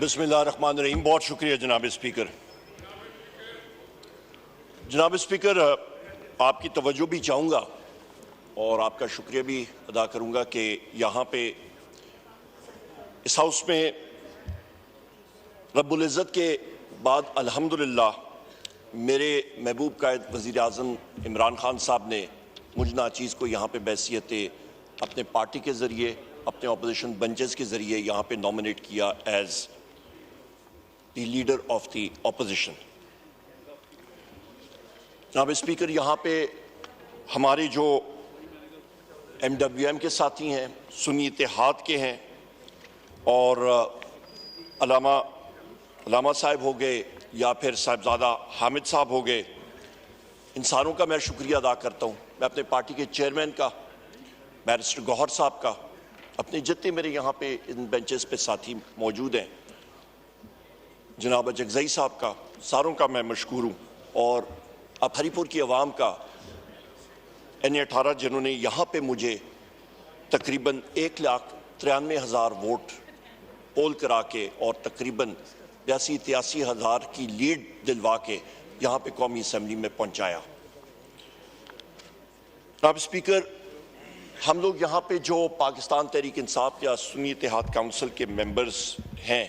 बिस्मिल्लाहिर्रहमानिर्रहीम। बहुत शुक्रिया जनाब स्पीकर। जनाब स्पीकर, आपकी तवज्जो भी चाहूँगा और आपका शुक्रिया भी अदा करूँगा कि यहाँ पे इस हाउस में रब्बुल इज़्ज़त के बाद अल्हम्दुलिल्लाह मेरे महबूब कायद वज़ीर आज़म इमरान खान साहब ने मुझ नाचीज़ को यहाँ पे बैसियत अपने पार्टी के ज़रिए, अपने अपोजिशन बेंचेस के ज़रिए यहाँ पे नॉमिनेट किया as the leader of the opposition. जनाब स्पीकर, यहाँ पे हमारे जो MWM के साथी हैं, सुन्नी इत्तेहाद के हैं और अलामा साहब हो गए या फिर साहिबजादा हामिद साहब हो गए, इन सारों का मैं शुक्रिया अदा करता हूँ। मैं अपने पार्टी के चेयरमैन का, बैरिस्टर गौहर साहब का, अपने जितने मेरे यहाँ पे इन बेंचेस पे साथी मौजूद हैं, जनाब जगज़ई साहब का, सारों का मैं मशकूर हूँ। और अब हरीपुर की आवाम का NA-18 जिन्होंने यहाँ पे मुझे तकरीबन 1,93,000 वोट पोल करा के और तकरीबन 82-83 हज़ार की लीड दिलवा के यहाँ पे कौमी असम्बली में पहुँचाया। जनाब स्पीकर, हम लोग यहाँ पे जो पाकिस्तान तहरीक इंसाफ या सुन्नी इत्तेहाद काउंसिल के मेंबर्स हैं,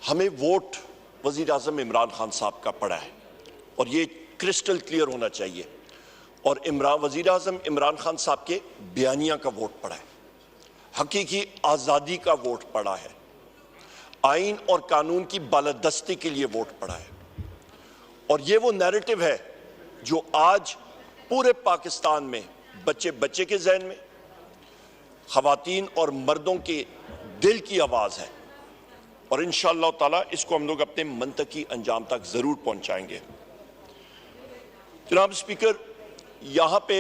हमें वोट वज़ीर आज़म इमरान खान साहब का पड़ा है और ये क्रिस्टल क्लियर होना चाहिए। और वज़ीर आज़म इमरान खान साहब के बयानिया का वोट पड़ा है, हकीकी आज़ादी का वोट पड़ा है, आइन और कानून की बालादस्ती के लिए वोट पड़ा है। और ये वो नैरेटिव है जो आज पूरे पाकिस्तान में बच्चे बच्चे के जहन में, ख़वातीन और मर्दों के दिल की आवाज़ है और इंशाअल्लाह ताला इसको हम लोग अपने मंतकी अंजाम तक ज़रूर पहुंचाएंगे। जनाब स्पीकर, यहाँ पे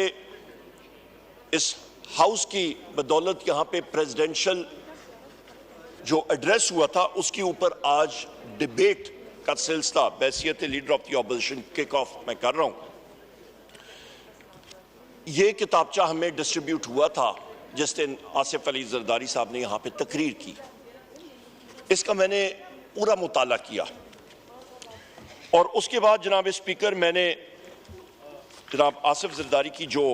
इस हाउस की बदौलत यहाँ पे प्रेसिडेंशियल जो एड्रेस हुआ था उसके ऊपर आज डिबेट का सिलसिला बैसियत leader of the opposition kick off मैं कर रहा हूँ। ये किताबचा हमें डिस्ट्रीब्यूट हुआ था जिस दिन आसिफ अली जरदारी साहब ने यहाँ पे तकरीर की। इसका मैंने पूरा मुताला किया और उसके बाद जनाब स्पीकर मैंने जनाब आसिफ जरदारी की जो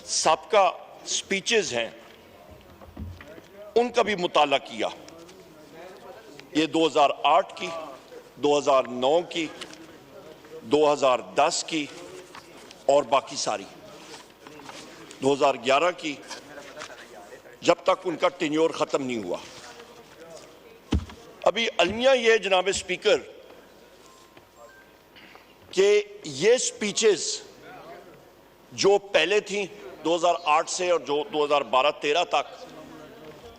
साबका स्पीचेस हैं उनका भी मुताला किया। ये 2008 की, 2009 की, 2010 की और बाकी सारी 2011 की, जब तक उनका टेन्योर ख़त्म नहीं हुआ। अभी अलमिया ये जनाब स्पीकर कि ये स्पीचेस जो पहले थी 2008 से और जो 2012-13 तक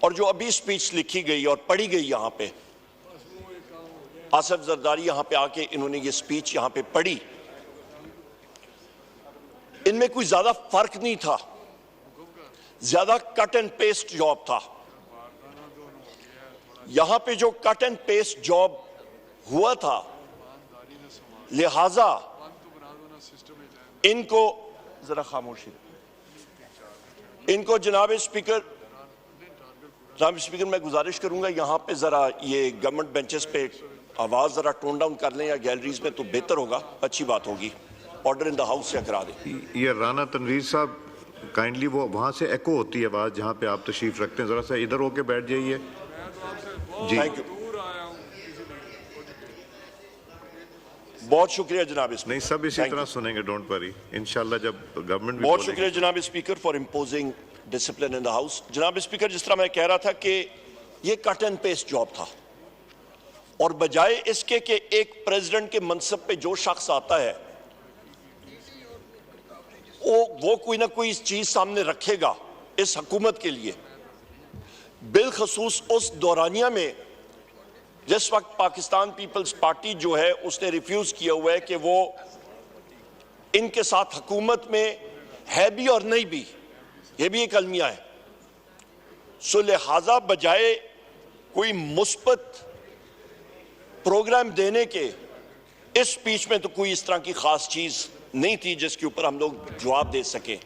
और जो अभी स्पीच लिखी गई और पढ़ी गई यहाँ पे, आसिफ जरदारी यहाँ पे आके इन्होंने ये स्पीच यहाँ पे पढ़ी, इनमें कोई ज्यादा फर्क नहीं था, ज्यादा कट एंड पेस्ट जॉब था। यहां पे जो कट एंड पेस्ट जॉब हुआ था, लिहाजा इनको जरा खामोशी, इनको जनाब स्पीकर मैं गुजारिश करूंगा यहां पे जरा ये गवर्नमेंट बेंचेस पे आवाज जरा टोन डाउन कर लें या गैलरीज में तो बेहतर होगा, अच्छी बात होगी। ऑर्डर इन द हाउस से करा दें। ये राना तनवीर साहब काइंडली वो वहां से एको होती है आवाज जहां पे आप तशरीफ रखते हैं, जरा सा इधर होके बैठ जाइए जी। थैंक यू, बहुत शुक्रिया जनाब स्पीकर। नहीं, सब इसी तरह सुनेंगे, डोंट वरी, इंशाल्लाह जब गवर्नमेंट भी बहुत शुक्रिया जनाब speaker for imposing discipline in the house. जनाब स्पीकर, जिस तरह मैं कह रहा था कि ये कट एंड पेस्ट जॉब था और बजाय इसके कि एक प्रेसिडेंट के मनसब पे जो शख्स आता है वो कोई ना कोई चीज सामने रखेगा इस हुकूमत के लिए, बिलखसूस उस दौरानिया में जिस वक्त पाकिस्तान पीपल्स पार्टी जो है उसने रिफ्यूज किया हुआ है कि वो इनके साथ हुकूमत में है भी और नहीं भी, ये भी एक अलमिया है। सो लिहाजा बजाय कोई मुस्बत प्रोग्राम देने के इस स्पीच में तो कोई इस तरह की खास चीज नहीं थी जिसके ऊपर हम लोग जवाब दे सके।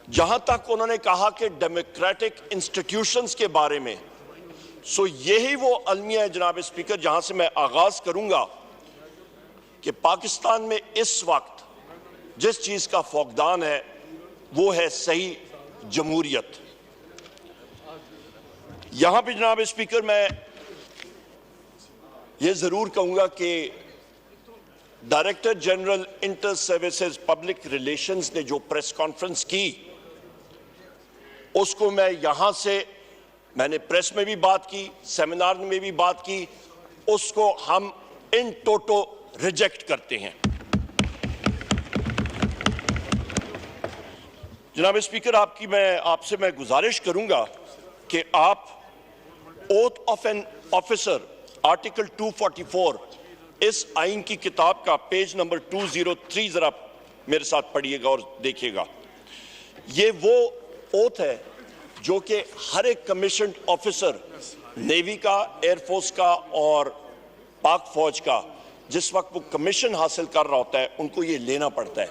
जहां तक उन्होंने कहा कि डेमोक्रेटिक इंस्टीट्यूशंस के बारे में सो यही वो अलमिया है जनाब स्पीकर जहां से मैं आगाज करूंगा कि पाकिस्तान में इस वक्त जिस चीज का फौकदान है वो है सही जमहूरियत। यहां पे जनाब स्पीकर मैं ये जरूर कहूंगा कि director general inter services public relations ने जो प्रेस कॉन्फ्रेंस की उसको मैं यहां से, मैंने प्रेस में भी बात की, सेमिनार में भी बात की, उसको हम इन टोटो रिजेक्ट करते हैं। जनाब स्पीकर आपसे मैं गुजारिश करूंगा कि आप oath of an officer article 244 इस आइन की किताब का पेज नंबर 203 जरा मेरे साथ पढ़िएगा और देखिएगा। ये वो ओथ है जो कि हर एक कमीशन्ड ऑफिसर नेवी का, एयरफोर्स का और पाक फौज का जिस वक्त वो कमीशन हासिल कर रहा होता है उनको ये लेना पड़ता है।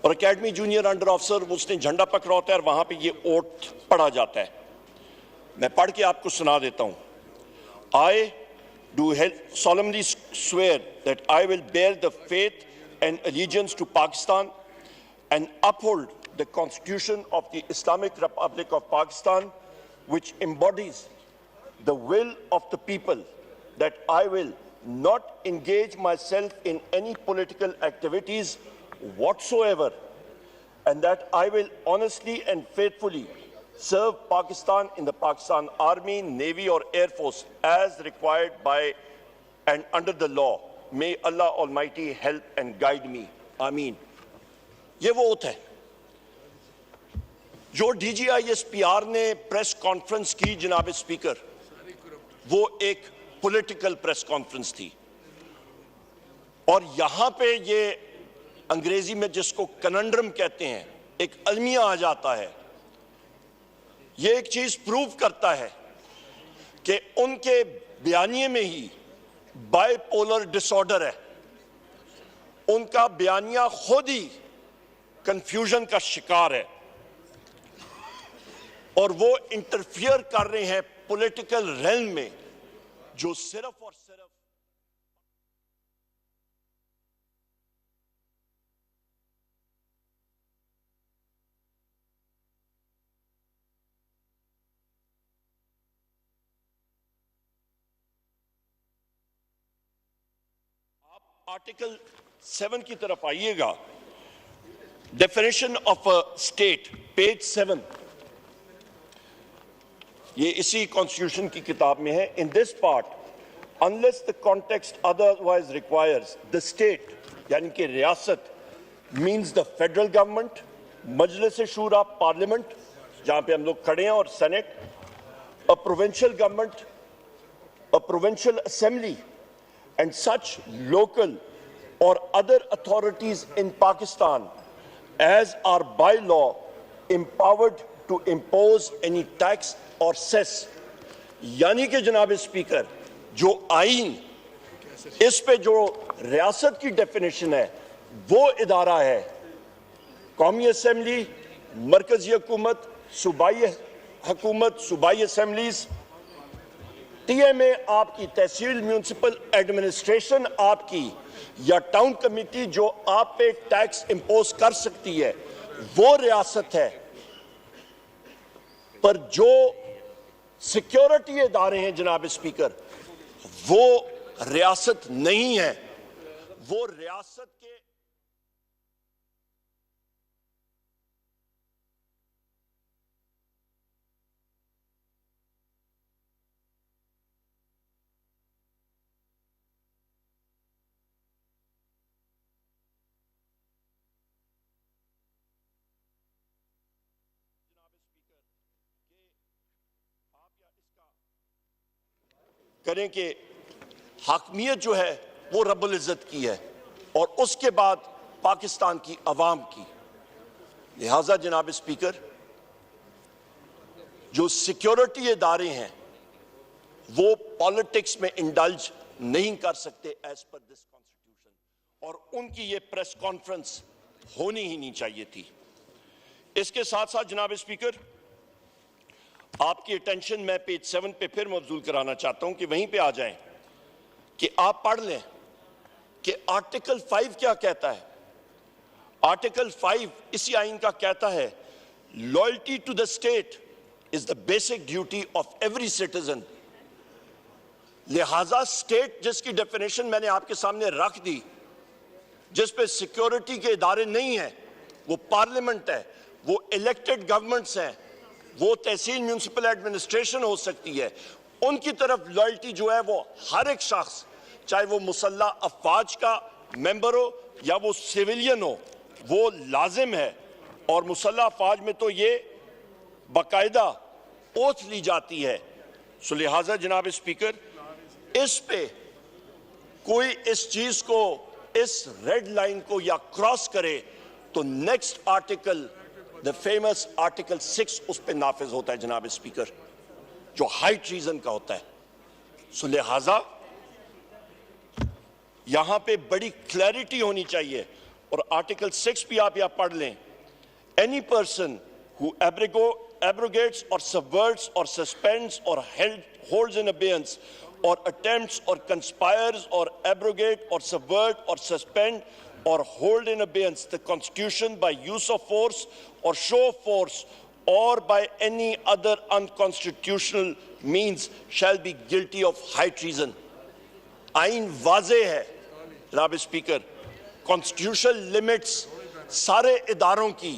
और एकेडमी जूनियर अंडर ऑफिसर उसने झंडा पकड़ा होता है और वहां पे ये ओथ पढ़ा जाता है। मैं पढ़ के आपको सुना देता हूं। I do solemnly swear that I will bear the faith and allegiance to Pakistan and uphold the Constitution of the Islamic Republic of Pakistan, which embodies the will of the people, that I will not engage myself in any political activities whatsoever, and that I will honestly and faithfully serve Pakistan in the Pakistan Army, Navy or Air Force as required by and under the law. May Allah Almighty help and guide me. Ameen. ये वो oath है जो DGISPR ने press conference की जनाब speaker, वो एक political press conference थी और यहां पे ये अंग्रेजी में जिसको कनंड्रम कहते हैं एक अलमिया आ जाता है। ये एक चीज प्रूव करता है कि उनके बयानिए में ही बाइपोलर डिसऑर्डर है। उनका बयानिया खुद ही कंफ्यूजन का शिकार है और वो इंटरफियर कर रहे हैं पॉलिटिकल रेल्म में जो सिर्फ और सिर्फ आर्टिकल 7 की तरफ आइएगा। Definition of a state page 7, ये इसी कॉन्स्टिट्यूशन की किताब में है। In this part, unless the context otherwise requires, the state यानी कि रियासत means the federal government, Majlis Shura parliament जहां पे हम लोग खड़े हैं और senate, a provincial government, a provincial assembly and such local or other authorities in Pakistan as are by law empowered to impose any tax or cess। यानी कि जनाब स्पीकर जो आइन इस पे जो रियासत की डेफिनेशन है वो इदारा है कौमी असेंबली, मरकजी हुकूमत, सूबाई हुकूमत, सूबाई असेंबलीज, TMA आपकी तहसील म्यूनिसिपल एडमिनिस्ट्रेशन आपकी या टाउन कमेटी जो आप पे टैक्स इंपोज कर सकती है वो रियासत है। पर जो सिक्योरिटी इदारे हैं जनाब स्पीकर वो रियासत नहीं है, वो रियासत के करें कि हाकमियत जो है वो रब्बुल इज्जत की है और उसके बाद पाकिस्तान की अवाम की। लिहाजा जनाब स्पीकर जो सिक्योरिटी इदारे हैं वो पॉलिटिक्स में इंडल्ज नहीं कर सकते एज पर दिस कॉन्स्टिट्यूशन और उनकी ये प्रेस कॉन्फ्रेंस होनी ही नहीं चाहिए थी। इसके साथ साथ जनाब स्पीकर आपकी अटेंशन मैं पेज 7 पे फिर मबजूल कराना चाहता हूं कि वहीं पे आ जाएं कि आप पढ़ लें कि आर्टिकल 5 क्या कहता है। आर्टिकल 5 इसी आइन का कहता है, loyalty to the state is the basic duty of every citizen. लिहाजा स्टेट जिसकी डेफिनेशन मैंने आपके सामने रख दी, जिस पे सिक्योरिटी के इदारे नहीं है, वो पार्लियामेंट है, वो इलेक्टेड गवर्नमेंट्स हैं, वो तहसील म्यूनिसिपल एडमिनिस्ट्रेशन हो सकती है, उनकी तरफ लॉयल्टी जो है वो हर एक शख्स, चाहे वो मुसल्ला अफवाज का मेंबर हो या वो सिविलियन हो, वो लाजिम है। और मुसल्ला अफवाज में तो ये बाकायदा ओथ ली जाती है। सो लिहाजा जनाब स्पीकर, इस पे कोई इस चीज को, इस रेड लाइन को या क्रॉस करे तो next article, the famous article 6 उस पे नाफिज होता है जनाब स्पीकर, जो हाई ट्रीजन का होता है। सो लिहाजा यहां पे बड़ी क्लैरिटी होनी चाहिए। और आर्टिकल 6 भी आप यहां पढ़ लें, any person who abrogates or subverts or suspends or holds in abeyance or attempts or conspires or abrogate or subvert or suspend or hold in abeyance the Constitution by use of force or show of force or by any other unconstitutional means shall be guilty of high treason. आइन वाजे है जनाब speaker, constitutional limits सारे इदारों की,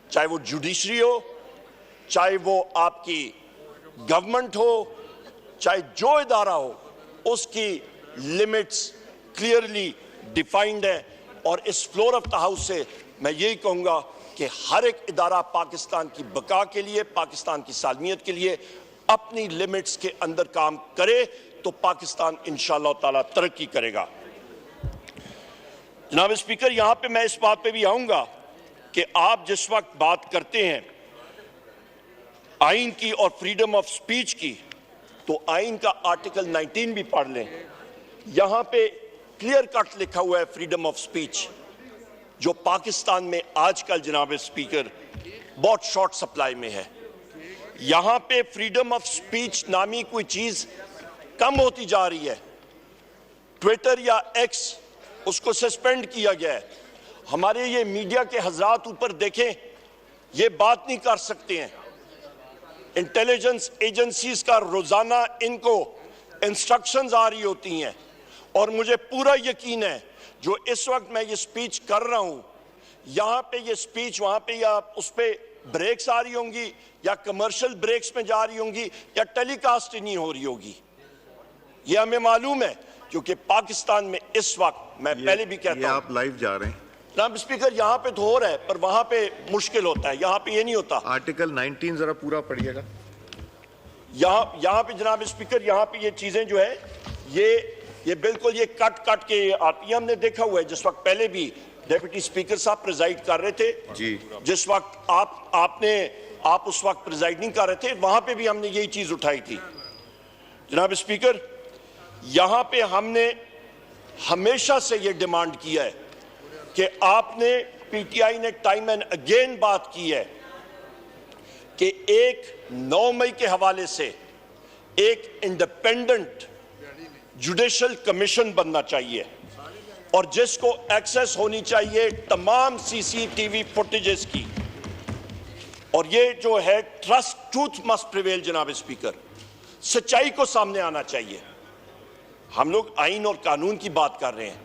चाहे वो judiciary हो, चाहे वो आपकी गवर्नमेंट हो, चाहे जो इदारा हो, उसकी लिमिट्स क्लियरली डिफाइंड है। और इस फ्लोर ऑफ द हाउस से मैं यही कहूंगा कि हर एक इदारा पाकिस्तान की बका के लिए, पाकिस्तान की सालमियत के लिए अपनी लिमिट्स के अंदर काम करे तो पाकिस्तान इंशाअल्लाह ताला तरक्की करेगा। जनाब स्पीकर, यहां पे मैं इस बात पे भी आऊंगा कि आप जिस वक्त बात करते हैं आइन की और फ्रीडम ऑफ स्पीच की, तो आइन का आर्टिकल 19 भी पढ़ लें। यहां पे क्लियर कट लिखा हुआ है फ्रीडम ऑफ स्पीच, जो पाकिस्तान में आजकल जनाब स्पीकर बहुत शॉर्ट सप्लाई में है। यहां पे फ्रीडम ऑफ स्पीच नामी कोई चीज कम होती जा रही है। ट्विटर या एक्स, उसको सस्पेंड किया गया है। हमारे ये मीडिया के हजरात ऊपर देखें, ये बात नहीं कर सकते हैं। इंटेलिजेंस एजेंसीज का रोजाना इनको इंस्ट्रक्शंस आ रही होती हैं और मुझे पूरा यकीन है जो इस वक्त मैं ये स्पीच कर रहा हूं, यहां पे ये स्पीच वहां पे या उस पे ब्रेक्स आ रही होंगी या कमर्शियल ब्रेक्स में जा रही होंगी या टेलीकास्ट ही नहीं हो रही होगी। ये हमें मालूम है क्योंकि पाकिस्तान में इस वक्त, मैं पहले भी कहता हूं, आप लाइव जा रहे हैं जनाब स्पीकर, यहां पे तो हो रहा है पर वहां पे मुश्किल होता है, यहां पे ये नहीं होता। आर्टिकल 19 जरा पूरा पढ़िएगा। यहां पे जनाब स्पीकर, यहां पे ये चीजें जो है ये बिल्कुल ये कट के आती है। हमने देखा हुआ है जिस वक्त पहले भी डेप्यूटी स्पीकर साहब प्रिजाइड कर रहे थे जी, जिस वक्त आप उस वक्त प्रिजाइड नहीं कर रहे थे, वहां पे भी हमने यही चीज उठाई थी। जनाब स्पीकर, यहां पे हमने हमेशा से ये डिमांड किया है कि आपने, पीटीआई ने टाइम एंड अगेन बात की है कि एक 9 मई के हवाले से एक इंडिपेंडेंट जुडिशल कमीशन बनना चाहिए और जिसको एक्सेस होनी चाहिए तमाम सीसीटीवी फुटेजेस की। और ये जो है ट्रूथ मस्ट प्रिवेल जनाब स्पीकर, सच्चाई को सामने आना चाहिए। हम लोग आइन और कानून की बात कर रहे हैं,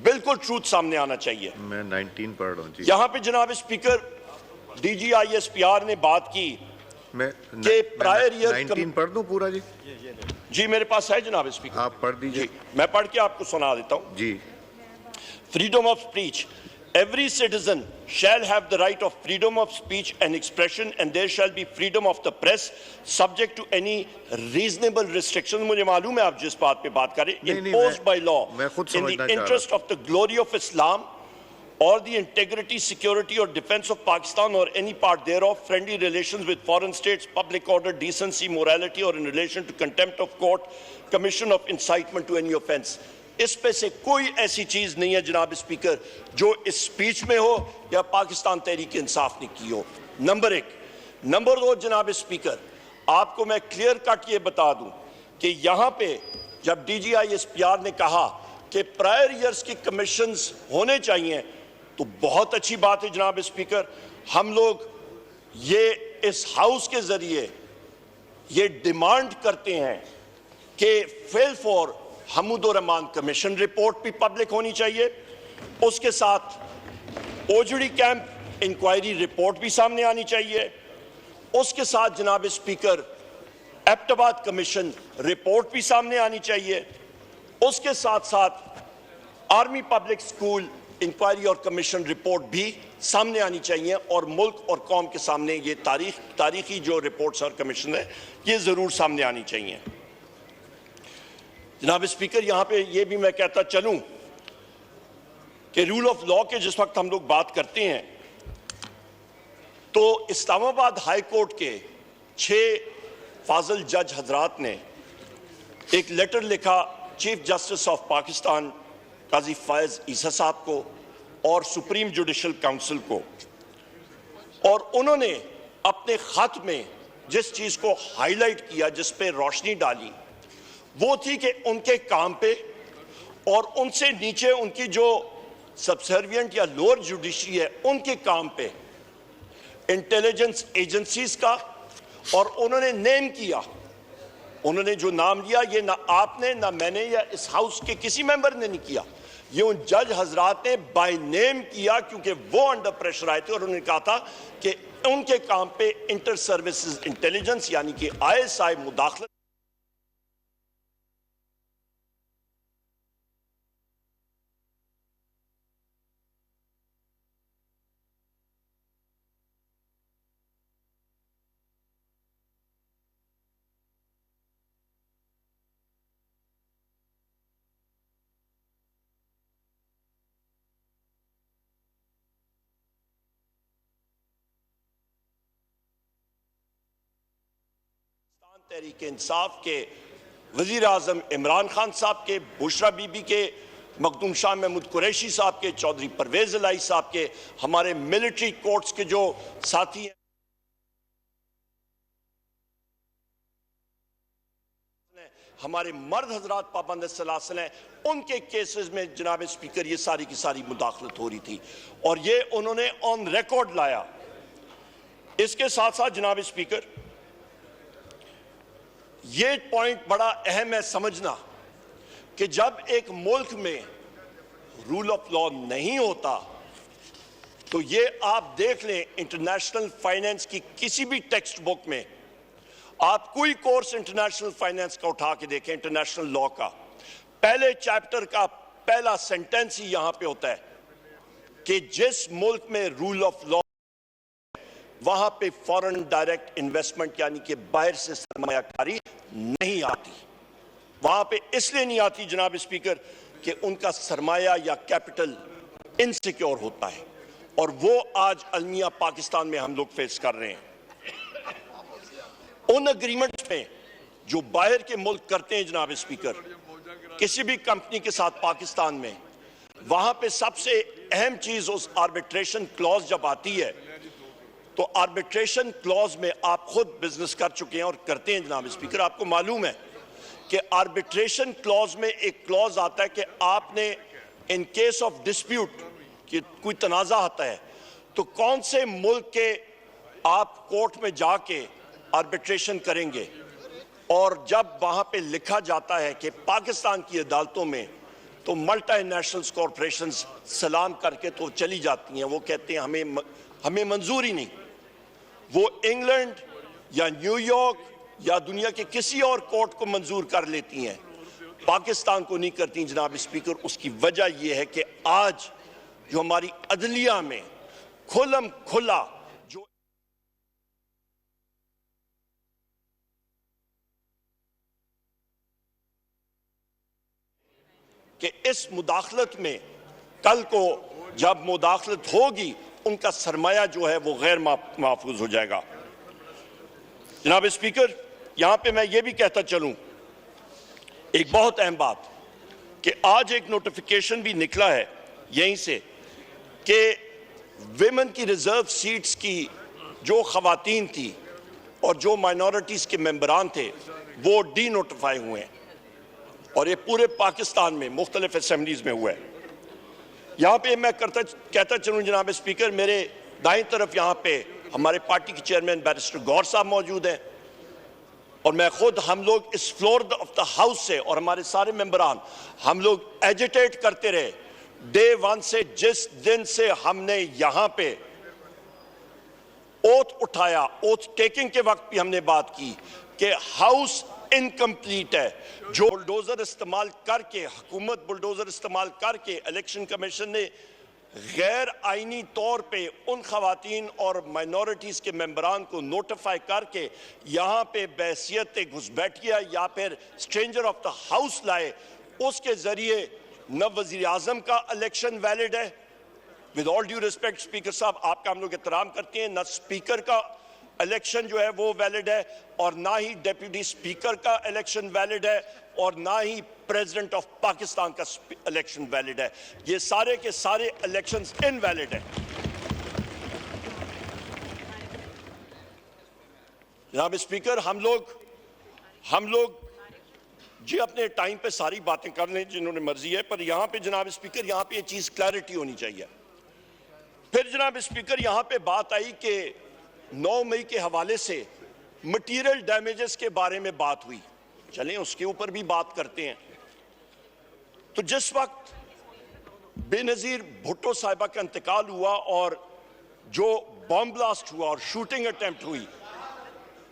बिल्कुल ट्रूथ सामने आना चाहिए। मैं 19 पढ़ रहा हूं जी। यहां पे जनाब स्पीकर DGISPR ने बात की कि प्रायर ईयर 19 पढ़ दूं पूरा जी? जी मेरे पास है जनाब स्पीकर, आप पढ़ दीजिए। मैं पढ़ के आपको सुना देता हूं जी। Freedom of speech. Every citizen shall have the right of freedom of speech and expression, and there shall be freedom of the press, subject to any reasonable restrictions. मुझे मालूम है आप जिस बात पे बात कर रहे हैं, imposed by law in the interest of the glory of Islam or the integrity, security or defense of Pakistan or any part thereof, friendly relations with foreign states, public order, decency, morality, or in relation to contempt of court, commission of incitement to any offense. इस पे से कोई ऐसी चीज नहीं है जनाब speaker जो इस स्पीच में हो या पाकिस्तान तहरीक इंसाफ ने की हो। नंबर 1। नंबर 2 जनाब स्पीकर, आपको मैं क्लियर कट ये बता दूं कि यहां पे जब DGISPR ने कहा कि प्रायर ईयर्स की कमीशंस होने चाहिए, तो बहुत अच्छी बात है जनाब स्पीकर। हम लोग ये इस हाउस के जरिए ये डिमांड करते हैं कि fail for Hamoodur Rahman commission report भी पब्लिक होनी चाहिए, उसके साथ ओजड़ी कैंप इंक्वायरी रिपोर्ट भी सामने आनी चाहिए, उसके साथ जनाब स्पीकर एबटाबाद कमीशन रिपोर्ट भी सामने आनी चाहिए, उसके साथ साथ आर्मी पब्लिक स्कूल इंक्वायरी और कमीशन रिपोर्ट भी सामने आनी चाहिए, और मुल्क और कौम के सामने ये तारीखी जो रिपोर्ट्स और कमीशन है ये जरूर सामने आनी चाहिए। जनाब स्पीकर, यहां पे ये भी मैं कहता चलूं कि रूल ऑफ लॉ के जिस वक्त हम लोग बात करते हैं तो इस्लामाबाद हाई कोर्ट के 6 फाजल जज हजरात ने एक लेटर लिखा चीफ जस्टिस ऑफ पाकिस्तान काजी फैज ईसा साहब को और सुप्रीम जुडिशल काउंसिल को, और उन्होंने अपने खत में जिस चीज को हाईलाइट किया, जिस पे रोशनी डाली, वो थी कि उनके काम पे और उनसे नीचे उनकी जो सबसर्विएंट या लोअर जुडिशरी है उनके काम पे इंटेलिजेंस एजेंसीज का, और उन्होंने नेम किया, उन्होंने जो नाम लिया ये ना आपने ना मैंने या इस हाउस के किसी मेंबर ने नहीं किया, ये उन जज हजरात ने बाय नेम किया, क्योंकि वो अंडर प्रेशर आए थे और उन्होंने कहा था कि उनके काम पे इंटर सर्विसेज इंटेलिजेंस यानी कि ISI मुदाखलत तहरीक इंसाफ के वजीर आजम इमरान खान साहब के, बुशरा बीबी के, मखदूम शाह महमूद कुरैशी साहब के, चौधरी परवेज इलाही साहब के, हमारे मिलिट्री कोर्ट्स के जो साथी हैं, हमारे मर्द हजरात पाबंद सलासल हैं, उनके केसेस में जनाब स्पीकर ये सारी की सारी मुदाखलत हो रही थी और ये उन्होंने ऑन रिकॉर्ड लाया। इसके साथ साथ जनाब स्पीकर ये पॉइंट बड़ा अहम है समझना कि जब एक मुल्क में रूल ऑफ लॉ नहीं होता तो ये आप देख लें, इंटरनेशनल फाइनेंस की किसी भी टेक्स्ट बुक में आप कोई कोर्स इंटरनेशनल फाइनेंस का उठा के देखें, इंटरनेशनल लॉ का पहले चैप्टर का पहला सेंटेंस ही यहां पे होता है कि जिस मुल्क में रूल ऑफ लॉ वहां पे फॉरेन डायरेक्ट इन्वेस्टमेंट यानी कि बाहर से सरमायाकारी नहीं आती। वहां पे इसलिए नहीं आती जनाब स्पीकर कि उनका सरमाया या कैपिटल इनसिक्योर होता है, और वो आज अलमिया पाकिस्तान में हम लोग फेस कर रहे हैं। उन एग्रीमेंट्स में जो बाहर के मुल्क करते हैं जनाब स्पीकर किसी भी कंपनी के साथ पाकिस्तान में, वहां पे सबसे अहम चीज उस आर्बिट्रेशन क्लॉज जब आती है तो आर्बिट्रेशन क्लॉज में आप खुद बिजनेस कर चुके हैं और करते हैं जनाब स्पीकर, आपको मालूम है कि आर्बिट्रेशन क्लॉज में एक क्लॉज आता है कि आपने इन केस ऑफ डिस्प्यूट कि कोई तनाजा आता है तो कौन से मुल्क के आप कोर्ट में जाके आर्बिट्रेशन करेंगे, और जब वहां पे लिखा जाता है कि पाकिस्तान की अदालतों में तो मल्टीनेशनल कॉरपोरेशंस सलाम करके तो चली जाती हैं, वो कहते हैं हमें मंजूर ही नहीं, वो इंग्लैंड या न्यूयॉर्क या दुनिया के किसी और कोर्ट को मंजूर कर लेती हैं, पाकिस्तान को नहीं करती जनाब स्पीकर। उसकी वजह यह है कि आज जो हमारी अदलिया में खुलम खुला जो कि इस मुदाखलत में कल को जब मुदाखलत होगी उनका सरमाया जो है वो गैर महफूज हो जाएगा। जनाब स्पीकर, यहां पे मैं ये भी कहता चलूं एक बहुत अहम बात कि आज एक नोटिफिकेशन भी निकला है यहीं से कि विमेन की रिजर्व सीट्स की जो खवातीन थी और जो माइनॉरिटीज के मेंबरान थे वो डी नोटिफाई हुए हैं, और ये पूरे पाकिस्तान में मुख्तलिफ असेंबलीज में हुआ है। यहाँ पे मैं कहता चलूँ जनाब स्पीकर, मेरे दाईं तरफ यहाँ पे हमारे पार्टी के चेयरमैन बैरिस्टर गौर साहब मौजूद हैं, और मैं खुद, हम लोग इस फ्लोर ऑफ द हाउस से और हमारे सारे मेंबरान, हम लोग एजिटेट करते रहे डे वन से। जिस दिन से हमने यहाँ पे ओथ उठाया, ओथ टेकिंग के वक्त भी हमने बात की कि हाउस इनकम्प्लीट है, जो बुलडोजर इस्तेमाल करके, हुकूमत बुलडोजर इस्तेमाल करके इलेक्शन कमीशन ने गैर आईनी तौर पे उन खवातीन और माइनॉरिटीज के मेंबरान को नोटिफाई करके यहाँ पे बहसियत घुसपैठिया या फिर स्ट्रेंजर ऑफ द हाउस लाए, उसके जरिए न वजीर आजम का इलेक्शन वैलिड है, with all due respect speaker साहब, आपका हम लोग एहतराम करते हैं, न स्पीकर का इलेक्शन जो है वो वैलिड है, और ना ही डेप्यूटी स्पीकर का इलेक्शन वैलिड है, और ना ही प्रेसिडेंट ऑफ पाकिस्तान का इलेक्शन वैलिड है। ये सारे के सारे इलेक्शंस इनवैलिड है। जनाब स्पीकर, हम लोग जी अपने टाइम पे सारी बातें कर लें जिन्होंने मर्जी है, पर यहां पे जनाब स्पीकर, यहां पे ये चीज क्लैरिटी होनी चाहिए। फिर जनाब स्पीकर, यहां पे बात आई कि 9 मई के हवाले से मटीरियल डैमेजेस के बारे में बात हुई, चलें उसके ऊपर भी बात करते हैं। तो जिस वक्त बेनजीर भुट्टो साहिबा का इंतकाल हुआ और जो बॉम्ब ब्लास्ट हुआ और शूटिंग अटेम्प्ट हुई,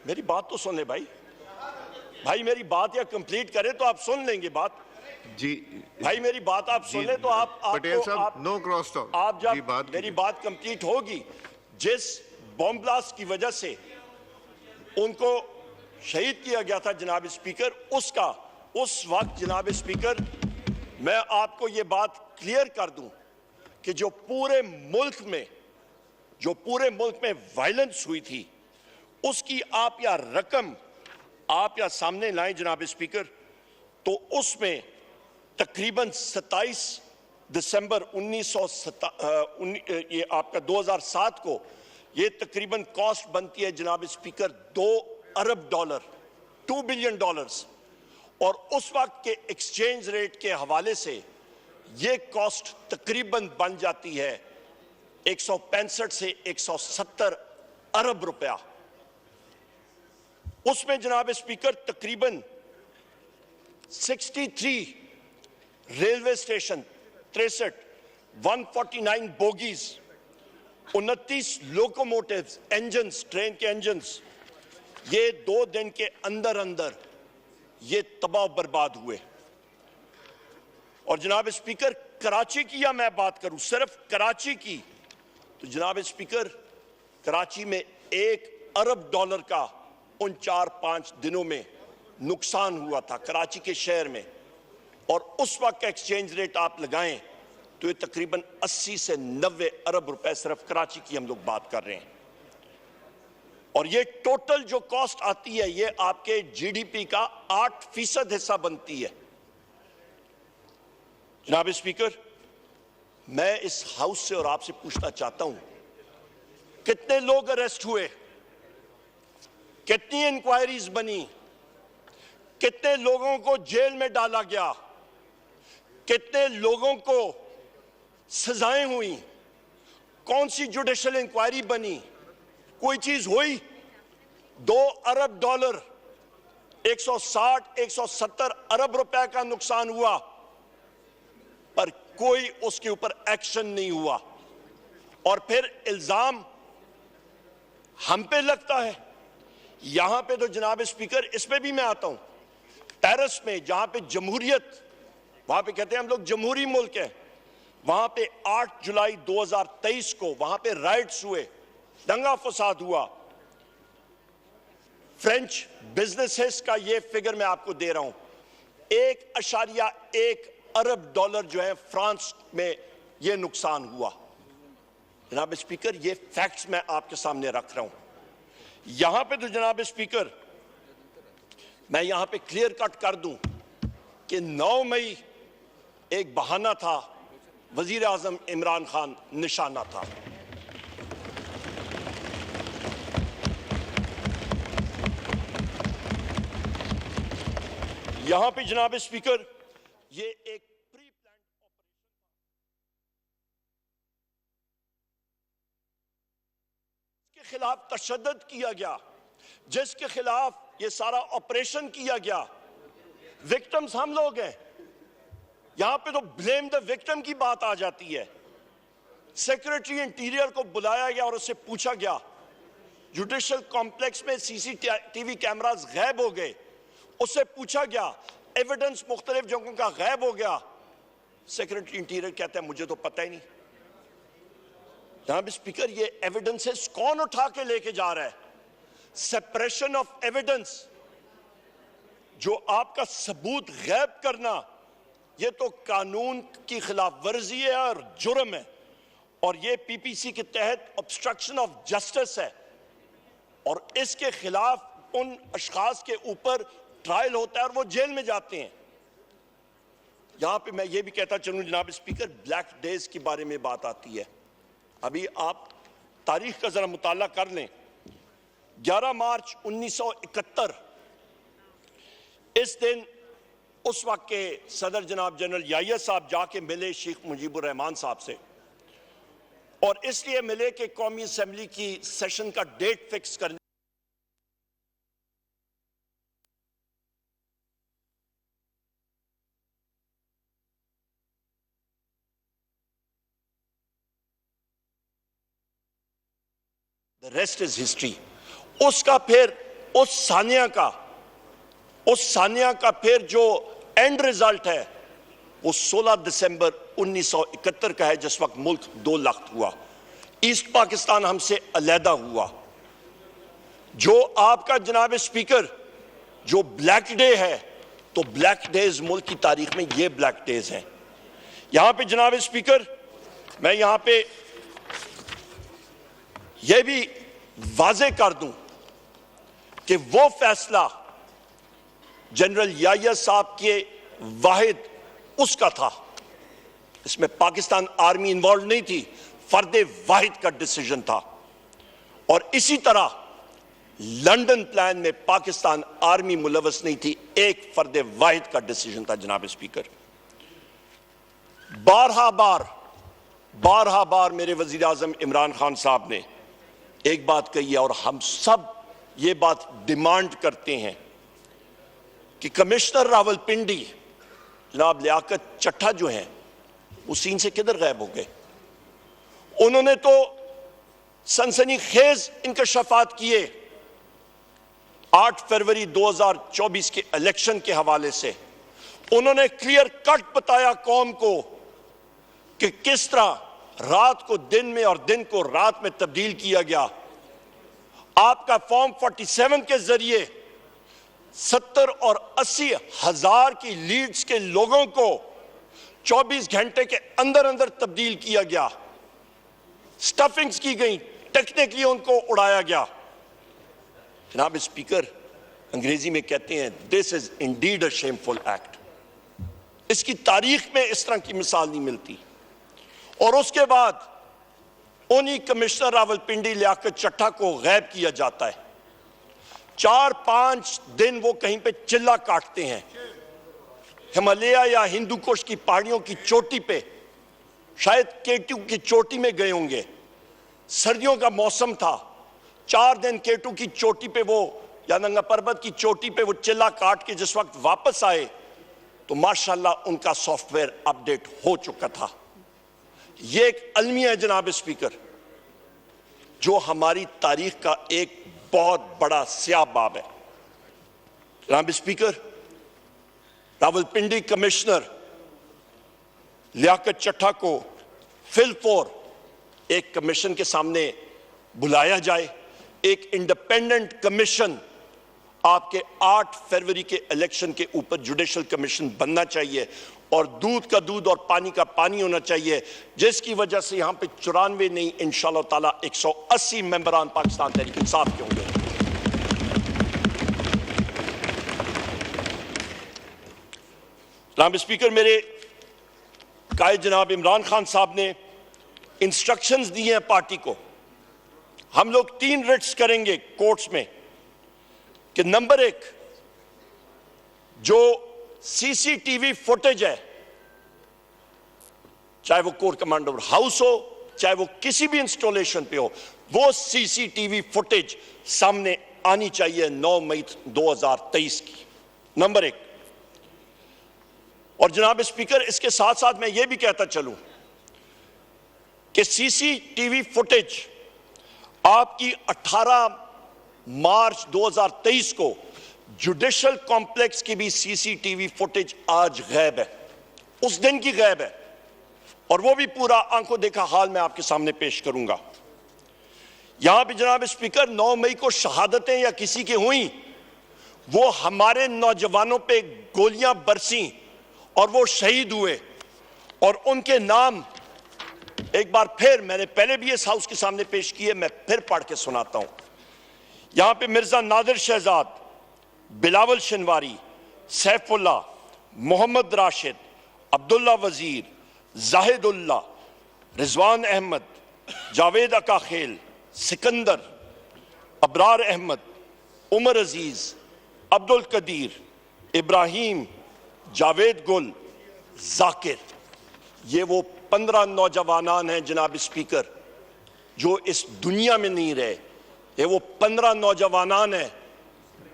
मेरी बात तो सुन ले भाई मेरी बात या कंप्लीट करें तो आप सुन लेंगे बात जी। भाई मेरी बात आप सुन ले तो पटेल साहब, नो क्रॉस टॉक। आप जब मेरी बात कंप्लीट होगी, जिस बॉम्ब ब्लास्ट की वजह से उनको शहीद किया गया था जनाब स्पीकर, उसका उस वक्त जनाब स्पीकर, मैं आपको ये बात क्लियर कर दूं कि जो पूरे मुल्क में वायलेंस हुई थी, उसकी आप या रकम आप या सामने लाएं जनाब स्पीकर, तो उसमें तकरीबन 27 दिसंबर 2007 को ये तकरीबन कॉस्ट बनती है जनाब स्पीकर $2 अरब, $2 बिलियन, और उस वक्त के एक्सचेंज रेट के हवाले से ये कॉस्ट तकरीबन बन जाती है 165 से 170 अरब रुपया। उसमें जनाब स्पीकर तकरीबन 63 railway station, 63 149 bogies, 29 locomotives, engines, train के इंजन्स, ये 2 दिन के अंदर अंदर ये तबाह बर्बाद हुए। और जनाब स्पीकर, कराची की या मैं बात करूं सिर्फ कराची की, तो जनाब स्पीकर, कराची में $1 अरब का उन 4-5 दिनों में नुकसान हुआ था कराची के शहर में, और उस वक्त का एक्सचेंज रेट आप लगाएं तो ये तकरीबन 80 से 90 अरब रुपए सिर्फ कराची की हम लोग बात कर रहे हैं। और ये टोटल जो कॉस्ट आती है, ये आपके जीडीपी का 8% हिस्सा बनती है। जनाब स्पीकर, मैं इस हाउस से और आपसे पूछना चाहता हूं, कितने लोग अरेस्ट हुए, कितनी इंक्वायरीज बनी, कितने लोगों को जेल में डाला गया, कितने लोगों को सजाएं हुई, कौन सी जुडिशियल इंक्वायरी बनी, कोई चीज हुई? $2 अरब, 160-170 अरब रुपए का नुकसान हुआ, पर कोई उसके ऊपर एक्शन नहीं हुआ। और फिर इल्जाम हम पे लगता है। यहां पे तो जनाब स्पीकर, इस पे भी मैं आता हूं, पेरिस में जहां पे जमहूरियत, वहां पे कहते हैं हम लोग जमहूरी मुल्क है, वहां पे 8 जुलाई 2023 को वहां पे राइट्स हुए, दंगा फसाद हुआ। फ्रेंच बिजनेसेस का ये फिगर मैं आपको दे रहा हूं, 1.1 अरब डॉलर जो है फ्रांस में ये नुकसान हुआ। जनाब स्पीकर, ये फैक्ट्स मैं आपके सामने रख रहा हूं। यहां पे तो जनाब स्पीकर, मैं यहां पे क्लियर कट कर दूं कि 9 मई एक बहाना था, वजीर आजम इमरान खान निशाना था। यहां पे जनाब स्पीकर ये एक प्री प्लान के खिलाफ तशद्दुद किया गया, जिसके खिलाफ ये सारा ऑपरेशन किया गया। विक्टिम्स हम लोग हैं। यहां पे तो ब्लेम द विक्टिम की बात आ जाती है। सेक्रेटरी इंटीरियर को बुलाया गया और उससे पूछा गया, जुडिशियल कॉम्प्लेक्स में सीसीटीवी कैमरास गायब हो गए, उससे पूछा गया, एविडेंस मुख्तलिफ जगहों का गायब हो गया। सेक्रेटरी इंटीरियर कहता है मुझे तो पता ही नहीं। जनाब स्पीकर, ये एविडेंसेस कौन उठा के लेके जा रहा है? सेपरेशन ऑफ एविडेंस, जो आपका सबूत गायब करना, ये तो कानून की खिलाफ वर्जी है और जुर्म है, और ये पीपीसी के तहत ऑब्स्ट्रक्शन ऑफ जस्टिस है, और इसके खिलाफ उन अशखास के ऊपर ट्रायल होता है और वो जेल में जाते हैं। यहां पे मैं ये भी कहता चलूं जनाब स्पीकर, ब्लैक डेज के बारे में बात आती है। अभी आप तारीख का जरा मुताला कर लें। 11 मार्च 1971 इस दिन उस वक्त के सदर जनाब जनरल याहिया साहब जाके मिले शेख मुजीबुर रहमान साहब से, और इसलिए मिले कि कौमी असेंबली की सेशन का डेट फिक्स करने। The rest is history. उसका फिर उस सानिया का फिर जो एंड रिजल्ट है वो 16 दिसंबर 1971 का है, जिस वक्त मुल्क 2 लाख हुआ, ईस्ट पाकिस्तान हमसे अलहदा हुआ। जो आपका जनाब स्पीकर जो ब्लैक डे है, तो ब्लैक डेज मुल्क की तारीख में ये ब्लैक डेज हैं। यहां पे जनाब स्पीकर मैं यहां पे यह भी वाजे कर दूं कि वो फैसला जनरल याहिया साहब के वाहिद उसका था, इसमें पाकिस्तान आर्मी इन्वॉल्व नहीं थी, फर्दे वाहिद का डिसीजन था। और इसी तरह लंदन प्लान में पाकिस्तान आर्मी मुलवस नहीं थी, एक फर्दे वाहिद का डिसीजन था। जनाब स्पीकर, बारहा बार मेरे वजीर आजम इमरान खान साहब ने एक बात कही है, और हम सब ये बात डिमांड करते हैं कि कमिश्नर रावलपिंडी जनाब लियाकत चट्टा जो हैं वो सीन से किधर गायब हो गए? उन्होंने तो सनसनीखेज इंकशाफात किए 8 फरवरी 2024 के इलेक्शन के हवाले से। उन्होंने क्लियर कट बताया कौम को कि किस तरह रात को दिन में और दिन को रात में तब्दील किया गया। आपका फॉर्म 47 के जरिए 70 और 80 हजार की लीड्स के लोगों को 24 घंटे के अंदर अंदर तब्दील किया गया, स्टफिंग्स की गई, टेक्निकली उनको उड़ाया गया। जनाब स्पीकर, अंग्रेजी में कहते हैं this is indeed a shameful act. इसकी तारीख में इस तरह की मिसाल नहीं मिलती। और उसके बाद उन्हीं कमिश्नर रावलपिंडी लियाकत चट्टा को गायब किया जाता है। 4-5 दिन वो कहीं पे चिल्ला काटते हैं, हिमालय या हिंदू कुश की पहाड़ियों की चोटी पे, शायद केटू की चोटी में गए होंगे। सर्दियों का मौसम था, 4 दिन केटू की चोटी पे वो या नंगा पर्वत की चोटी पे वो चिल्ला काट के जिस वक्त वापस आए तो माशाल्लाह उनका सॉफ्टवेयर अपडेट हो चुका था। ये एक अलमिया है जनाब स्पीकर, जो हमारी तारीख का एक बहुत बड़ा स्याह बाब है। जनाब स्पीकर, रावलपिंडी कमिश्नर लियाकत चट्टा को फिलफोर एक कमीशन के सामने बुलाया जाए। एक इंडिपेंडेंट कमीशन आपके 8 फरवरी के इलेक्शन के ऊपर जुडिशल कमीशन बनना चाहिए, और दूध का दूध और पानी का पानी होना चाहिए, जिसकी वजह से यहां पे 94 नहीं इंशाअल्लाह ताला 180 मेंबरान पाकिस्तान तहरीक इंसाफ के होंगे। जनाब स्पीकर, मेरे कायद जनाब इमरान खान साहब ने इंस्ट्रक्शंस दिए हैं पार्टी को। हम लोग 3 रिट्स करेंगे कोर्ट्स में कि नंबर 1, जो सीसीटीवी फुटेज है, चाहे वो कोर कमांडर हाउस हो, चाहे वो किसी भी इंस्टॉलेशन पे हो, वो सीसीटीवी फुटेज सामने आनी चाहिए 9 मई 2023 की। नंबर 1। और जनाब स्पीकर, इसके साथ साथ मैं ये भी कहता चलूं कि सीसीटीवी फुटेज आपकी 18 मार्च 2023 को जुडिशल कॉम्प्लेक्स की भी सीसीटीवी फुटेज आज गायब है, उस दिन की गायब है, और वो भी पूरा आंखों देखा हाल मैं आपके सामने पेश करूंगा। यहां भी जनाब स्पीकर 9 मई को शहादतें या किसी की हुई, वो हमारे नौजवानों पे गोलियां बरसी और वो शहीद हुए, और उनके नाम एक बार फिर मैंने पहले भी इस हाउस के सामने पेश किए, मैं फिर पढ़ के सुनाता हूं। यहां पे मिर्जा नादिर शहजाद, बिलावल शिनवारी, सैफुल्ला, मोहम्मद राशिद, अब्दुल्ला वजीर, जाहिदुल्ला, रिजवान अहमद, जावेद अकाखेल, सिकंदर, अबरार अहमद, उमर अजीज, अब्दुल कदीर, इब्राहिम, जावेद गुल, जाकिर, ये वो 15 नौजवान हैं जनाब स्पीकर जो इस दुनिया में नहीं रहे। ये वो 15 नौजवान हैं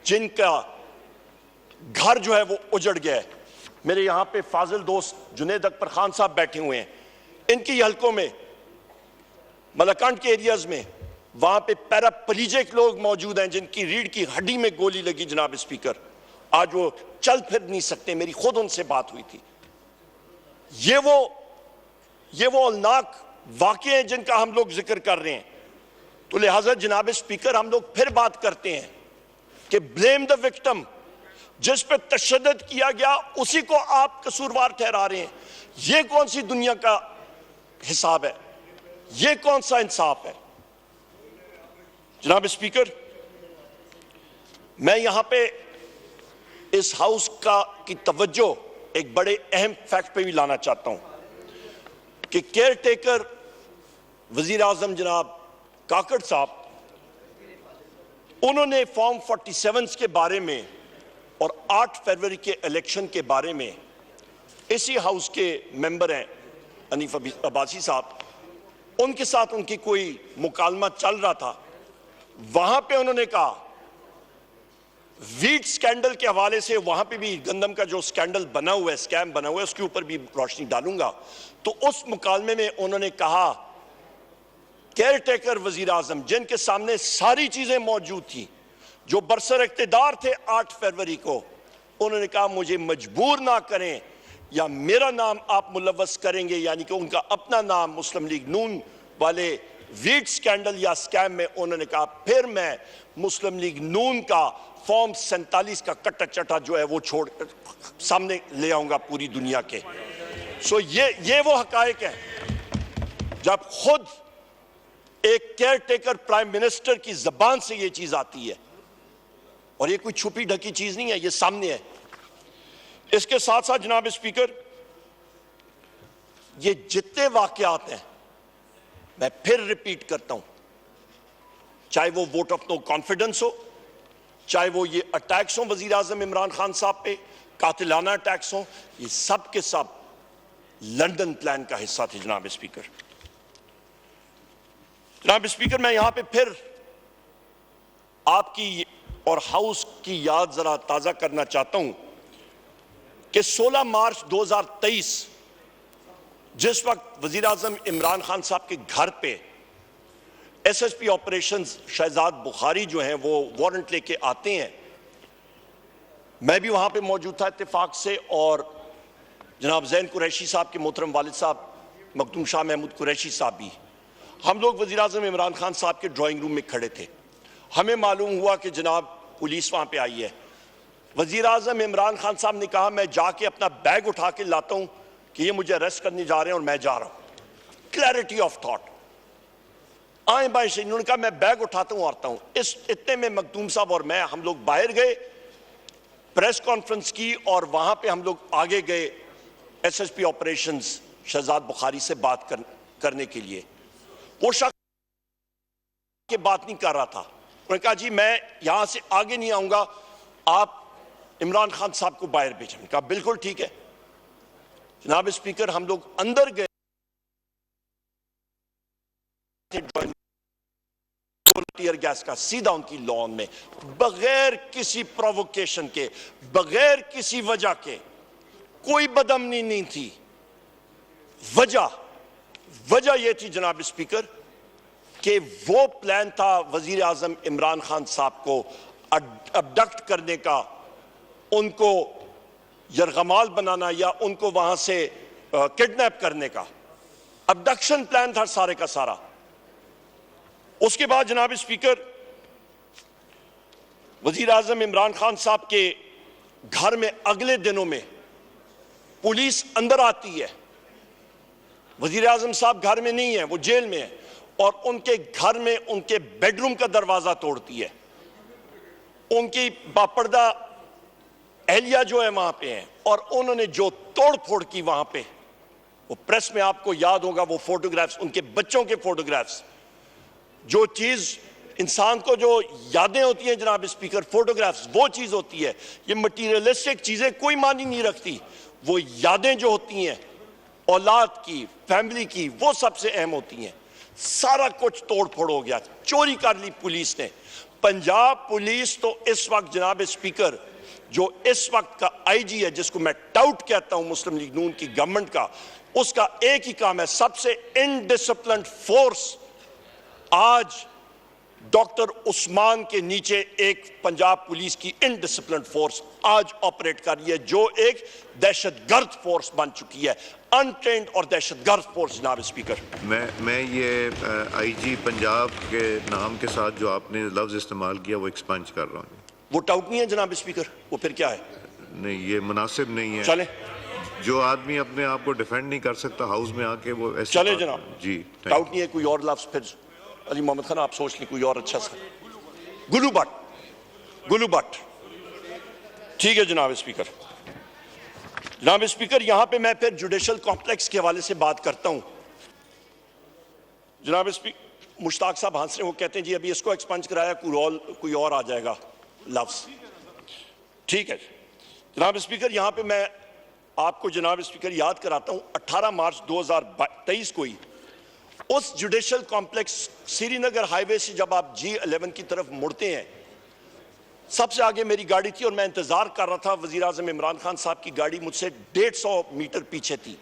जिनका घर जो है वो उजड़ गया है। मेरे यहां पे फाजिल दोस्त जुनेद अकबर खान साहब बैठे हुए हैं, इनकी हलकों में मलकंड के एरियाज में वहां पे पैराप्लीजिक लोग मौजूद हैं जिनकी रीढ़ की हड्डी में गोली लगी जनाब स्पीकर, आज वो चल फिर नहीं सकते। मेरी खुद उनसे बात हुई थी। ये वो औलनाक वाक़े हैं जिनका हम लोग जिक्र कर रहे हैं। तो लिहाजा जनाब स्पीकर, हम लोग फिर बात करते हैं कि ब्लेम द विक्टिम, जिस पे तशद्दुद किया गया उसी को आप कसूरवार ठहरा रहे हैं। ये कौन सी दुनिया का हिसाब है? ये कौन सा इंसाफ है? जनाब स्पीकर, मैं यहां पे इस हाउस की तवज्जो एक बड़े अहम फैक्ट पे भी लाना चाहता हूं कि केयर टेकर वजीर आजम जनाब काकड़ साहब, उन्होंने फॉर्म 47 के बारे में और 8 फरवरी के इलेक्शन के बारे में, इसी हाउस के मेंबर हैं अनीफ अब्बासी साहब, उनके साथ उनकी कोई मुकालमा चल रहा था। वहां पे उन्होंने कहा, वीट स्कैंडल के हवाले से, वहां पे भी गंदम का जो स्कैंडल बना हुआ है, स्कैम बना हुआ है, उसके ऊपर भी रोशनी डालूंगा। तो उस मुकालमे में उन्होंने कहा, केयर टेकर वजीर आजम जिनके सामने सारी चीजें मौजूद थी, जो बरसर इख्तिदार थे 8 फरवरी को, उन्होंने कहा मुझे मजबूर ना करें या मेरा नाम आप मुलव्वस करेंगे, यानी कि उनका अपना नाम मुस्लिम लीग नून वाले वीट स्कैंडल या स्कैम में, उन्होंने कहा फिर मैं मुस्लिम लीग नून का फॉर्म 47 का कट्टा चट्टा जो है वो छोड़ सामने ले आऊंगा पूरी दुनिया के। सो ये वो हकायक है जब खुद एक केयर टेकर प्राइम मिनिस्टर की जबान से ये चीज आती है, और ये कोई छुपी ढकी चीज नहीं है, ये सामने है। इसके साथ साथ जनाब स्पीकर, ये जितने वाकयात हैं, मैं फिर रिपीट करता हूं, चाहे वो वोट ऑफ नो कॉन्फिडेंस हो, चाहे वो ये अटैक्स हो वजीर आजम इमरान खान साहब पे, कातिलाना अटैक्स हो, ये सब के सब लंदन प्लान का हिस्सा थे जनाब स्पीकर। जनाब स्पीकर, मैं यहां पे फिर आपकी और हाउस की याद जरा ताजा करना चाहता हूं कि 16 मार्च 2023 जिस वक्त वजीर आजम इमरान खान साहब के घर पे एसएसपी ऑपरेशंस शहजाद बुखारी जो हैं वो वारंट लेके आते हैं, मैं भी वहां पे मौजूद था इत्तेफाक से, और जनाब जैन कुरैशी साहब के मोहतरम वालिद साहब मखदूम शाह महमूद कुरैशी साहब भी, हम लोग वजीर आजम इमरान खान साहब के ड्राइंग रूम में खड़े थे। हमें मालूम हुआ कि जनाब पुलिस वहां पे आई है। वजीर आजम इमरान खान साहब ने कहा मैं जाके अपना बैग उठा के लाता हूं कि ये मुझे अरेस्ट करने जा रहे हैं और मैं जा रहा हूं। क्लैरिटी ऑफ थॉट, आए बाएं से इन्होंने कहा मैं बैग उठाता हूं आता हूं। इस इतने में मखदूम साहब और मैं, हम लोग बाहर गए, प्रेस कॉन्फ्रेंस की, और वहां पे हम लोग आगे गए एसएसपी ऑपरेशंस शहजाद बुखारी से बात करने के लिए। वो शख्स के बात नहीं कर रहा था, उन्होंने कहा जी मैं यहां से आगे नहीं आऊंगा, आप इमरान खान साहब को बाहर भेजा। मैंने कहा बिल्कुल ठीक है जनाब स्पीकर। हम लोग अंदर गए टीयर गैस का सीधा उनकी लॉन में, बगैर किसी प्रोवोकेशन के, बगैर किसी वजह के, कोई बदअमनी नहीं थी। वजह यह थी जनाब स्पीकर कि वो प्लान था वजीर आजम इमरान खान साहब को अबडक्ट करने का, उनको यरगमाल बनाना या उनको वहां से किडनैप करने का। अबडक्शन प्लान था सारे का सारा। उसके बाद जनाब स्पीकर वजीर आजम इमरान खान साहब के घर में अगले दिनों में पुलिस अंदर आती है। वजीर आजम साहब घर में नहीं है, वो जेल में है, और उनके घर में उनके बेडरूम का दरवाजा तोड़ती है। उनकी बापर्दा एहलिया जो है वहां पे है, और उन्होंने जो तोड़ फोड़ की वहां पे, वो प्रेस में आपको याद होगा वो फोटोग्राफ्स, उनके बच्चों के फोटोग्राफ्स। जो चीज इंसान को जो यादें होती हैं जनाब स्पीकर, फोटोग्राफ्स वो चीज होती है। ये मटीरियलिस्टिक चीजें कोई मानी नहीं रखती। वो यादें जो होती हैं औलाद की, फैमिली की, वो सबसे अहम होती हैं। सारा कुछ तोड़ फोड़ हो गया, चोरी कर ली पुलिस ने। पंजाब पुलिस तो इस वक्त जनाब स्पीकर, जो इस वक्त का आईजी है, जिसको मैं टाउट कहता हूं मुस्लिम लीग नून की गवर्नमेंट का, उसका एक ही काम है, सबसे इनडिसिप्लिन फोर्स आज डॉक्टर उस्मान के नीचे एक पंजाब पुलिस की इनडिसिप्लिन फोर्स आज ऑपरेट कर रही है, जो एक दहशतगर्द फोर्स बन चुकी है, अनट्रेन्ड और दहशतगर्द फोर्स जनाब स्पीकर। मैं ये आईजी पंजाब के नाम के साथ जो आपने लफ्ज इस्तेमाल किया वो एक्सपंज कर रहा हूँ। वो टाउट नहीं है जनाब स्पीकर, वो फिर क्या है? नहीं, ये मुनासिब नहीं है। चले, जो आदमी अपने आप को डिफेंड नहीं कर सकता हाउस में आके, वो ऐसे चले जनाब जी। टाउट नहीं है, कोई और लफ्ज फिर अली मोहम्मद खान आप सोच लें कोई और अच्छा सा। गुलू भट्ट ठीक है जनाब स्पीकर। जनाब स्पीकर, यहां पे मैं फिर जुडिशल कॉम्प्लेक्स के हवाले से बात करता हूं। जनाब स्पीकर, मुश्ताक साहब हंस रहे, वो कहते हैं जी अभी इसको एक्सपंज कराया, कोई और आ जाएगा लफ्ज। ठीक है जनाब स्पीकर, यहां पे मैं आपको जनाब स्पीकर याद कराता हूं 18 मार्च 2023 को ही उस जुडिशल कॉम्प्लेक्स श्रीनगर हाईवे से जब आप G11 की तरफ मुड़ते हैं, सबसे आगे मेरी गाड़ी थी और मैं इंतजार कर रहा था। वजीर आजम इमरान खान साहब की गाड़ी मुझसे 150 मीटर पीछे थी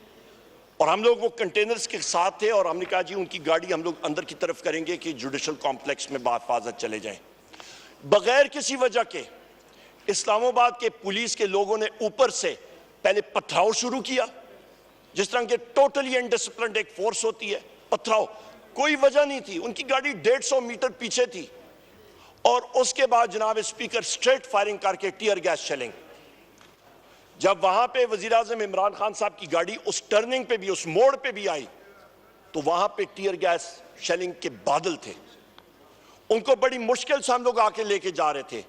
और हम लोग वो कंटेनर्स के साथ थे और हमने कहा जी उनकी गाड़ी हम लोग अंदर की तरफ करेंगे कि जुडिशल कॉम्प्लेक्स में बाहिफाजत चले जाएं। बगैर किसी वजह के इस्लामाबाद के पुलिस के लोगों ने ऊपर से पहले पथराव शुरू किया, जिस तरह के टोटली अनडिसिप्लिन्ड एक फोर्स होती है। पथराव, कोई वजह नहीं थी, उनकी गाड़ी 150 मीटर पीछे थी और उसके बाद जनाब स्पीकर स्ट्रेट फायरिंग करके टीयर गैस शेलिंग। जब वहां पे वजीर आजम इमरान खान साहब की गाड़ी उस टर्निंग पे भी, उस मोड़ पे भी आई, तो वहां पे टीयर गैस शेलिंग के बादल थे। उनको बड़ी मुश्किल से हम लोग आके लेके जा रहे थे।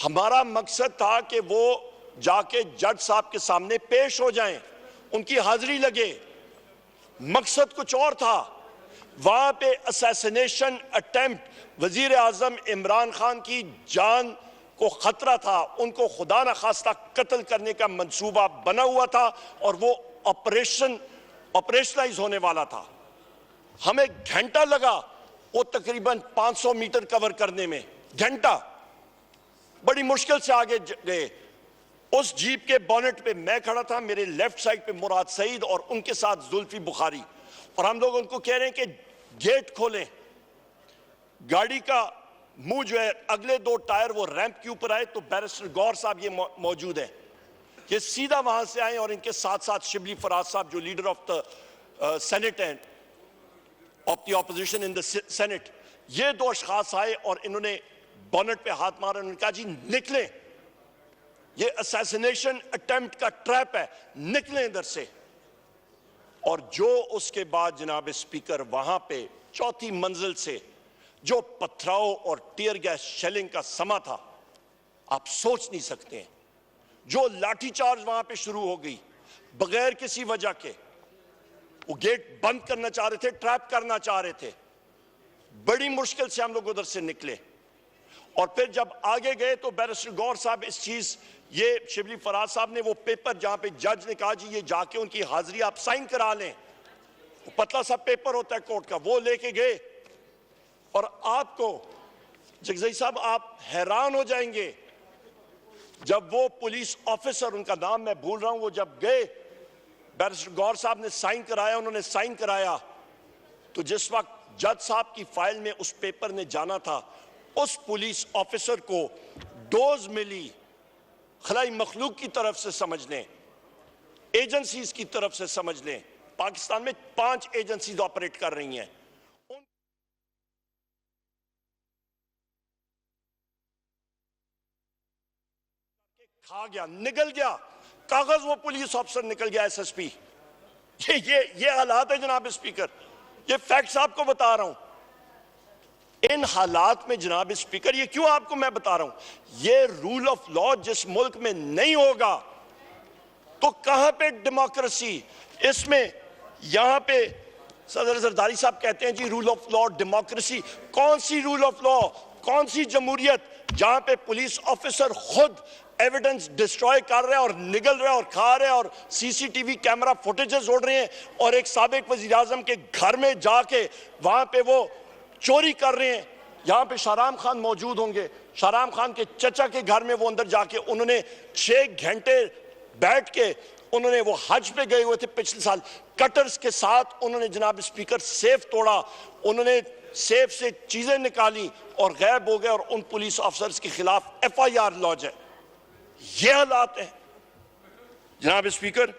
हमारा मकसद था कि वो जाके जज साहब के सामने पेश हो जाएं, उनकी हाजिरी लगे। मकसद कुछ और था। वहां पे असैसिनेशन अटेम्प्ट, वजीर आजम इमरान खान की जान को खतरा था, उनको खुदा न खास्ता कत्ल करने का मंसूबा बना हुआ था और वो ऑपरेशनलाइज होने वाला था। हमें घंटा लगा वो तकरीबन 500 मीटर कवर करने में, घंटा। बड़ी मुश्किल से आगे गए। उस जीप के बोनेट पे मैं खड़ा था, मेरे लेफ्ट साइड पे मुराद सईद और उनके साथ जुल्फी बुखारी, और हम लोग उनको कह रहे हैं कि गेट खोलें। गाड़ी का मुंह जो है, अगले 2 टायर वो रैंप के ऊपर आए तो बैरिस्टर गौर साहब ये मौजूद है, ये सीधा वहां से आए और इनके साथ साथ शिबली फराज साहब जो लीडर ऑफ द सेनेट हैं, of the opposition in the senate, ये 2 अशखास आए और इन्होंने बोनेट पे हाथ मारा। उन्होंने कहा जी निकलें, ये असैसिनेशन अटेम्प्ट का ट्रैप है, निकलें इधर से। और जो उसके बाद जनाब स्पीकर वहां पे 4थी मंजिल से जो पथराव और टीयर गैस शेलिंग का समा था, आप सोच नहीं सकते हैं। जो लाठीचार्ज वहां पे शुरू हो गई बगैर किसी वजह के, वो गेट बंद करना चाह रहे थे, ट्रैप करना चाह रहे थे। बड़ी मुश्किल से हम लोग उधर से निकले और फिर जब आगे गए तो बैरिस्टर गौर साहब इस चीज, ये शिबली फराज साहब ने वो पेपर जहां पे जज ने कहा जी ये जाके उनकी हाजिरी आप साइन करा लें, पतला सा पेपर होता है कोर्ट का, वो लेके गए। और आपको जगजई साहब आप हैरान हो जाएंगे, जब वो पुलिस ऑफिसर, उनका नाम मैं भूल रहा हूं, वो जब गए बैरिस्टर गौर साहब ने साइन कराया, उन्होंने साइन कराया, तो जिस वक्त जज साहब की फाइल में उस पेपर ने जाना था, उस पुलिस ऑफिसर को डोज मिली खलाई मखलूक की तरफ से, समझ लें एजेंसीज की तरफ से, समझ लें पाकिस्तान में 5 एजेंसीज ऑपरेट कर रही हैं, खा गया, निकल गया कागज, वो पुलिस ऑफिसर निकल गया एसएसपी। ये हालात है जनाब स्पीकर, ये फैक्ट्स आपको बता रहा हूं। इन हालात में जनाब स्पीकर, ये क्यों आपको मैं बता रहा हूं, ये रूल ऑफ लॉ जिस मुल्क में नहीं होगा तो कहां पे डेमोक्रेसी। इसमें यहां पे सदर जरदारी साहब कहते हैं जी रूल ऑफ लॉ डेमोक्रेसी, कौन सी रूल ऑफ लॉ, कौन सी जमहूरियत जहां पे पुलिस ऑफिसर खुद एविडेंस डिस्ट्रॉय कर रहे हैं और निगल रहे हैं और खा रहे हैं और सीसीटीवी कैमरा फुटेजेस उड़ रहे हैं, और एक साबिक वजीर आजम के घर में जाके वहां पे वो चोरी कर रहे हैं। यहां पे शाहराम खान मौजूद होंगे, शाहराम खान के चचा के घर में वो अंदर जाके उन्होंने 6 घंटे बैठ के, उन्होंने वो हज पे गए हुए थे पिछले साल, कटर्स के साथ उन्होंने जनाब स्पीकर सेफ तोड़ा, उन्होंने सेफ से चीजें निकाली और गायब हो गए, और उन पुलिस ऑफिसर्स के खिलाफ FIR लॉन्च है। ये हालात है जनाब स्पीकर।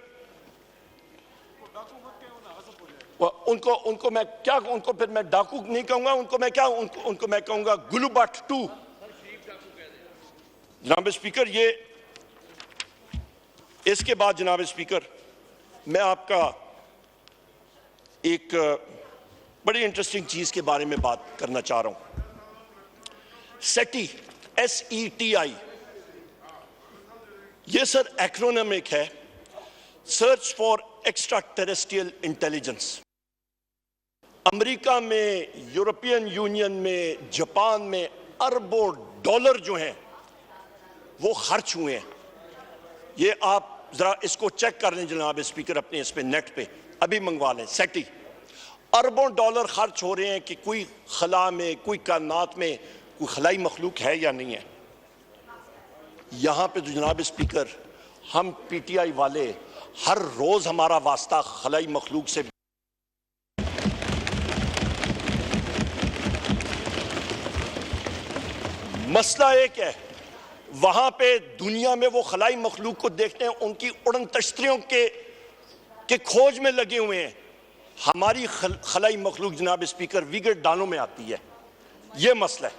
उनको मैं क्या, उनको फिर मैं डाकू नहीं कहूंगा, उनको मैं क्या, उनको मैं कहूंगा गुलूबट 2 जनाब स्पीकर। ये इसके बाद जनाब स्पीकर मैं आपका एक बड़ी इंटरेस्टिंग चीज के बारे में बात करना चाह रहा हूं। SETI, SETI, ये सर एक्रोनिमिक है, search for extra terrestrial intelligence. America में, यूरोपियन यूनियन में, जापान में अरबों डॉलर जो हैं वो खर्च हुए हैं। ये आप जरा इसको चेक कर लें जनाब स्पीकर, अपने इस पे नेट पे अभी मंगवा लें। SETI, अरबों डॉलर खर्च हो रहे हैं कि कोई खला में, कोई कायनात में कोई खलाई मखलूक है या नहीं है। यहां पे तो जनाब स्पीकर हम PTI वाले हर रोज हमारा वास्ता खलाई मखलूक से, मसला एक है, वहां पे दुनिया में वो खलाई मखलूक को देखते हैं, उनकी उड़न तश्तरियों के खोज में लगे हुए हैं। हमारी खलाई मखलूक जनाब स्पीकर वीगर डालों में आती है, ये मसला है,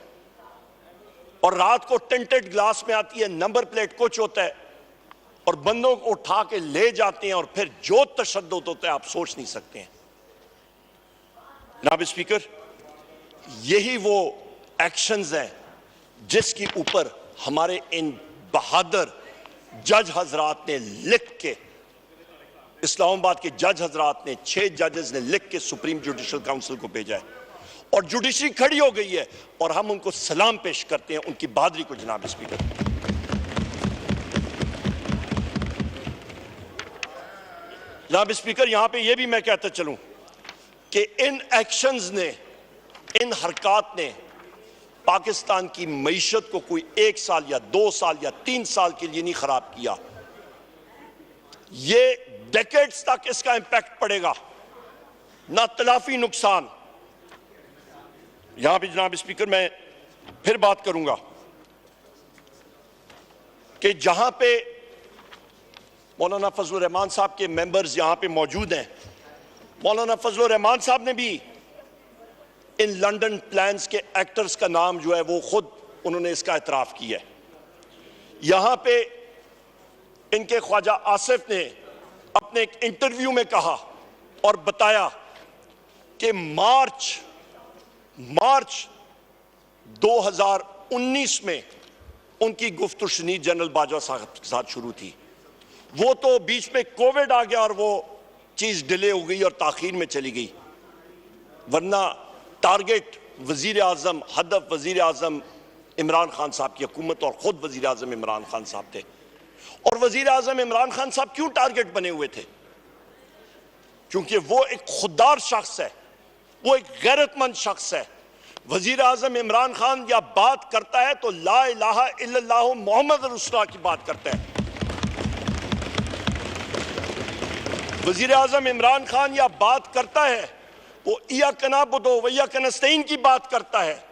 और रात को टेंटेड ग्लास में आती है, नंबर प्लेट कुछ होता है, और बंदों को उठा के ले जाते हैं, और फिर जो तशद्दुद होता है आप सोच नहीं सकते हैं जनाब स्पीकर। यही वो एक्शंस हैं जिसके ऊपर हमारे इन बहादुर जज हजरात ने लिख के, इस्लामाबाद के जज हजरात ने, 6 जजेस ने लिख के सुप्रीम जुडिशल काउंसिल को भेजा है, और जुडिशरी खड़ी हो गई है, और हम उनको सलाम पेश करते हैं, उनकी बहादुरी को जनाब स्पीकर। जनाब स्पीकर यहां पे ये भी मैं कहता चलूं कि इन एक्शंस ने, इन हरकत ने पाकिस्तान की मईशत को कोई 1 साल या 2 साल या 3 साल के लिए नहीं खराब किया, ये डेकेड्स तक इसका इंपैक्ट पड़ेगा, ना तलाफी नुकसान। यहां भी जनाब स्पीकर मैं फिर बात करूंगा कि जहां पे मौलाना फजलुर रहमान साहब के मेंबर्स यहां पे मौजूद हैं, मौलाना फजलुर रहमान साहब ने भी इन लंदन प्लान्स के एक्टर्स का नाम जो है वो खुद उन्होंने इसका एतराफ किया है। यहां पे इनके ख्वाजा आसिफ ने अपने एक इंटरव्यू में कहा और बताया कि मार्च 2019 में उनकी गुफ्तगू शुनी जनरल बाजवा साहब के साथ शुरू थी, वो तो बीच में कोविड आ गया और वो चीज डिले हो गई और ताखीर में चली गई, वरना टारगेट वजीर आजम, हदफ वजीर आजम इमरान खान साहब की हुकूमत और खुद वजीर आजम इमरान खान साहब थे। और वजीर आजम इमरान खान साहब क्यों टारगेट बने हुए थे? क्योंकि वो एक खुददार शख्स है, वो एक गैरतमंद शख्स है। वजीर आजम इमरान खान या बात करता है तो ला इलाहा इल्लल्लाहु मोहम्मद रसूलुल्लाह की बात करता है। वजीर आजम इमरान खान या बात करता है वो इय्याका नअबुदु व इय्याका नस्तईन की बात करता है।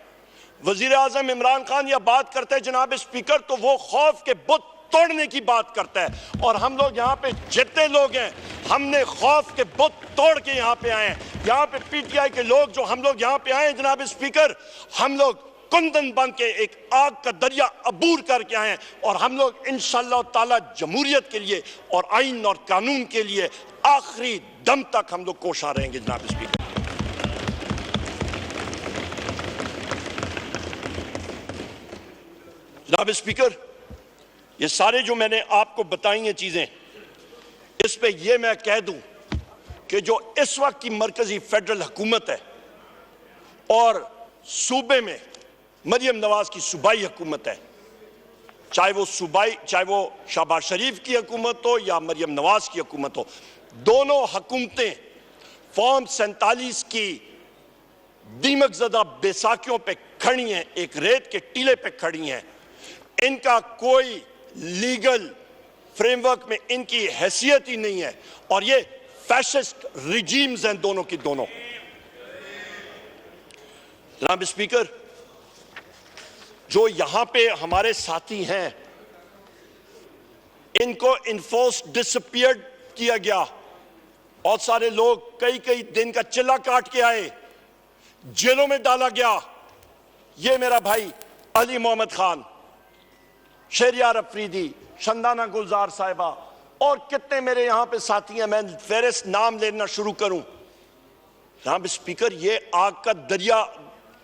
वजीर आजम इमरान खान या बात करता है जनाब स्पीकर तो वो खौफ के बुत तोड़ने की बात करता है। और हम लोग यहाँ पे जितने लोग हैं, हमने खौफ के बुत तोड़ के यहाँ पे आए हैं। यहाँ पे पीटीआई के लोग जो हम लोग यहाँ पे आए हैं जनाब स्पीकर, हम लोग कुंदन बन के एक आग का दरिया अबूर करके आए हैं। और हम लोग इंशाअल्लाह ताला जमहूरियत के लिए और आइन और कानून के लिए आखिरी दम तक हम लोग कोशा रहेंगे जनाब स्पीकर। जनाब स्पीकर, ये सारे जो मैंने आपको बताई हैं चीजें, इस पे ये मैं कह दूं कि जो इस वक्त की मरकजी फेडरल हुकूमत है और सूबे में मरियम नवाज की सूबाई हुकूमत है, चाहे वो शहबाज शरीफ की हुकूमत हो या मरियम नवाज की हुकूमत हो, दोनों हुकूमतें फॉर्म 47 की दीमक ज़दा बेसाखियों पे खड़ी हैं, एक रेत के टीले पे खड़ी हैं। इनका कोई लीगल फ्रेमवर्क में इनकी हैसियत ही नहीं है और ये फैशिस्ट रिजीम्स हैं दोनों की दोनों। जनाब स्पीकर, जो यहां पे हमारे साथी हैं इनको इन्फोर्स डिसअपियर किया गया। बहुत सारे लोग कई दिन का चिल्ला काट के आए, जेलों में डाला गया। ये मेरा भाई अली मोहम्मद खान, शहरियार अफरीदी, शंदाना गुलजार साहिबा और कितने मेरे यहां पे साथी हैं, मैं फेरिस्त नाम लेना शुरू करूं। जनाब स्पीकर, ये आग का दरिया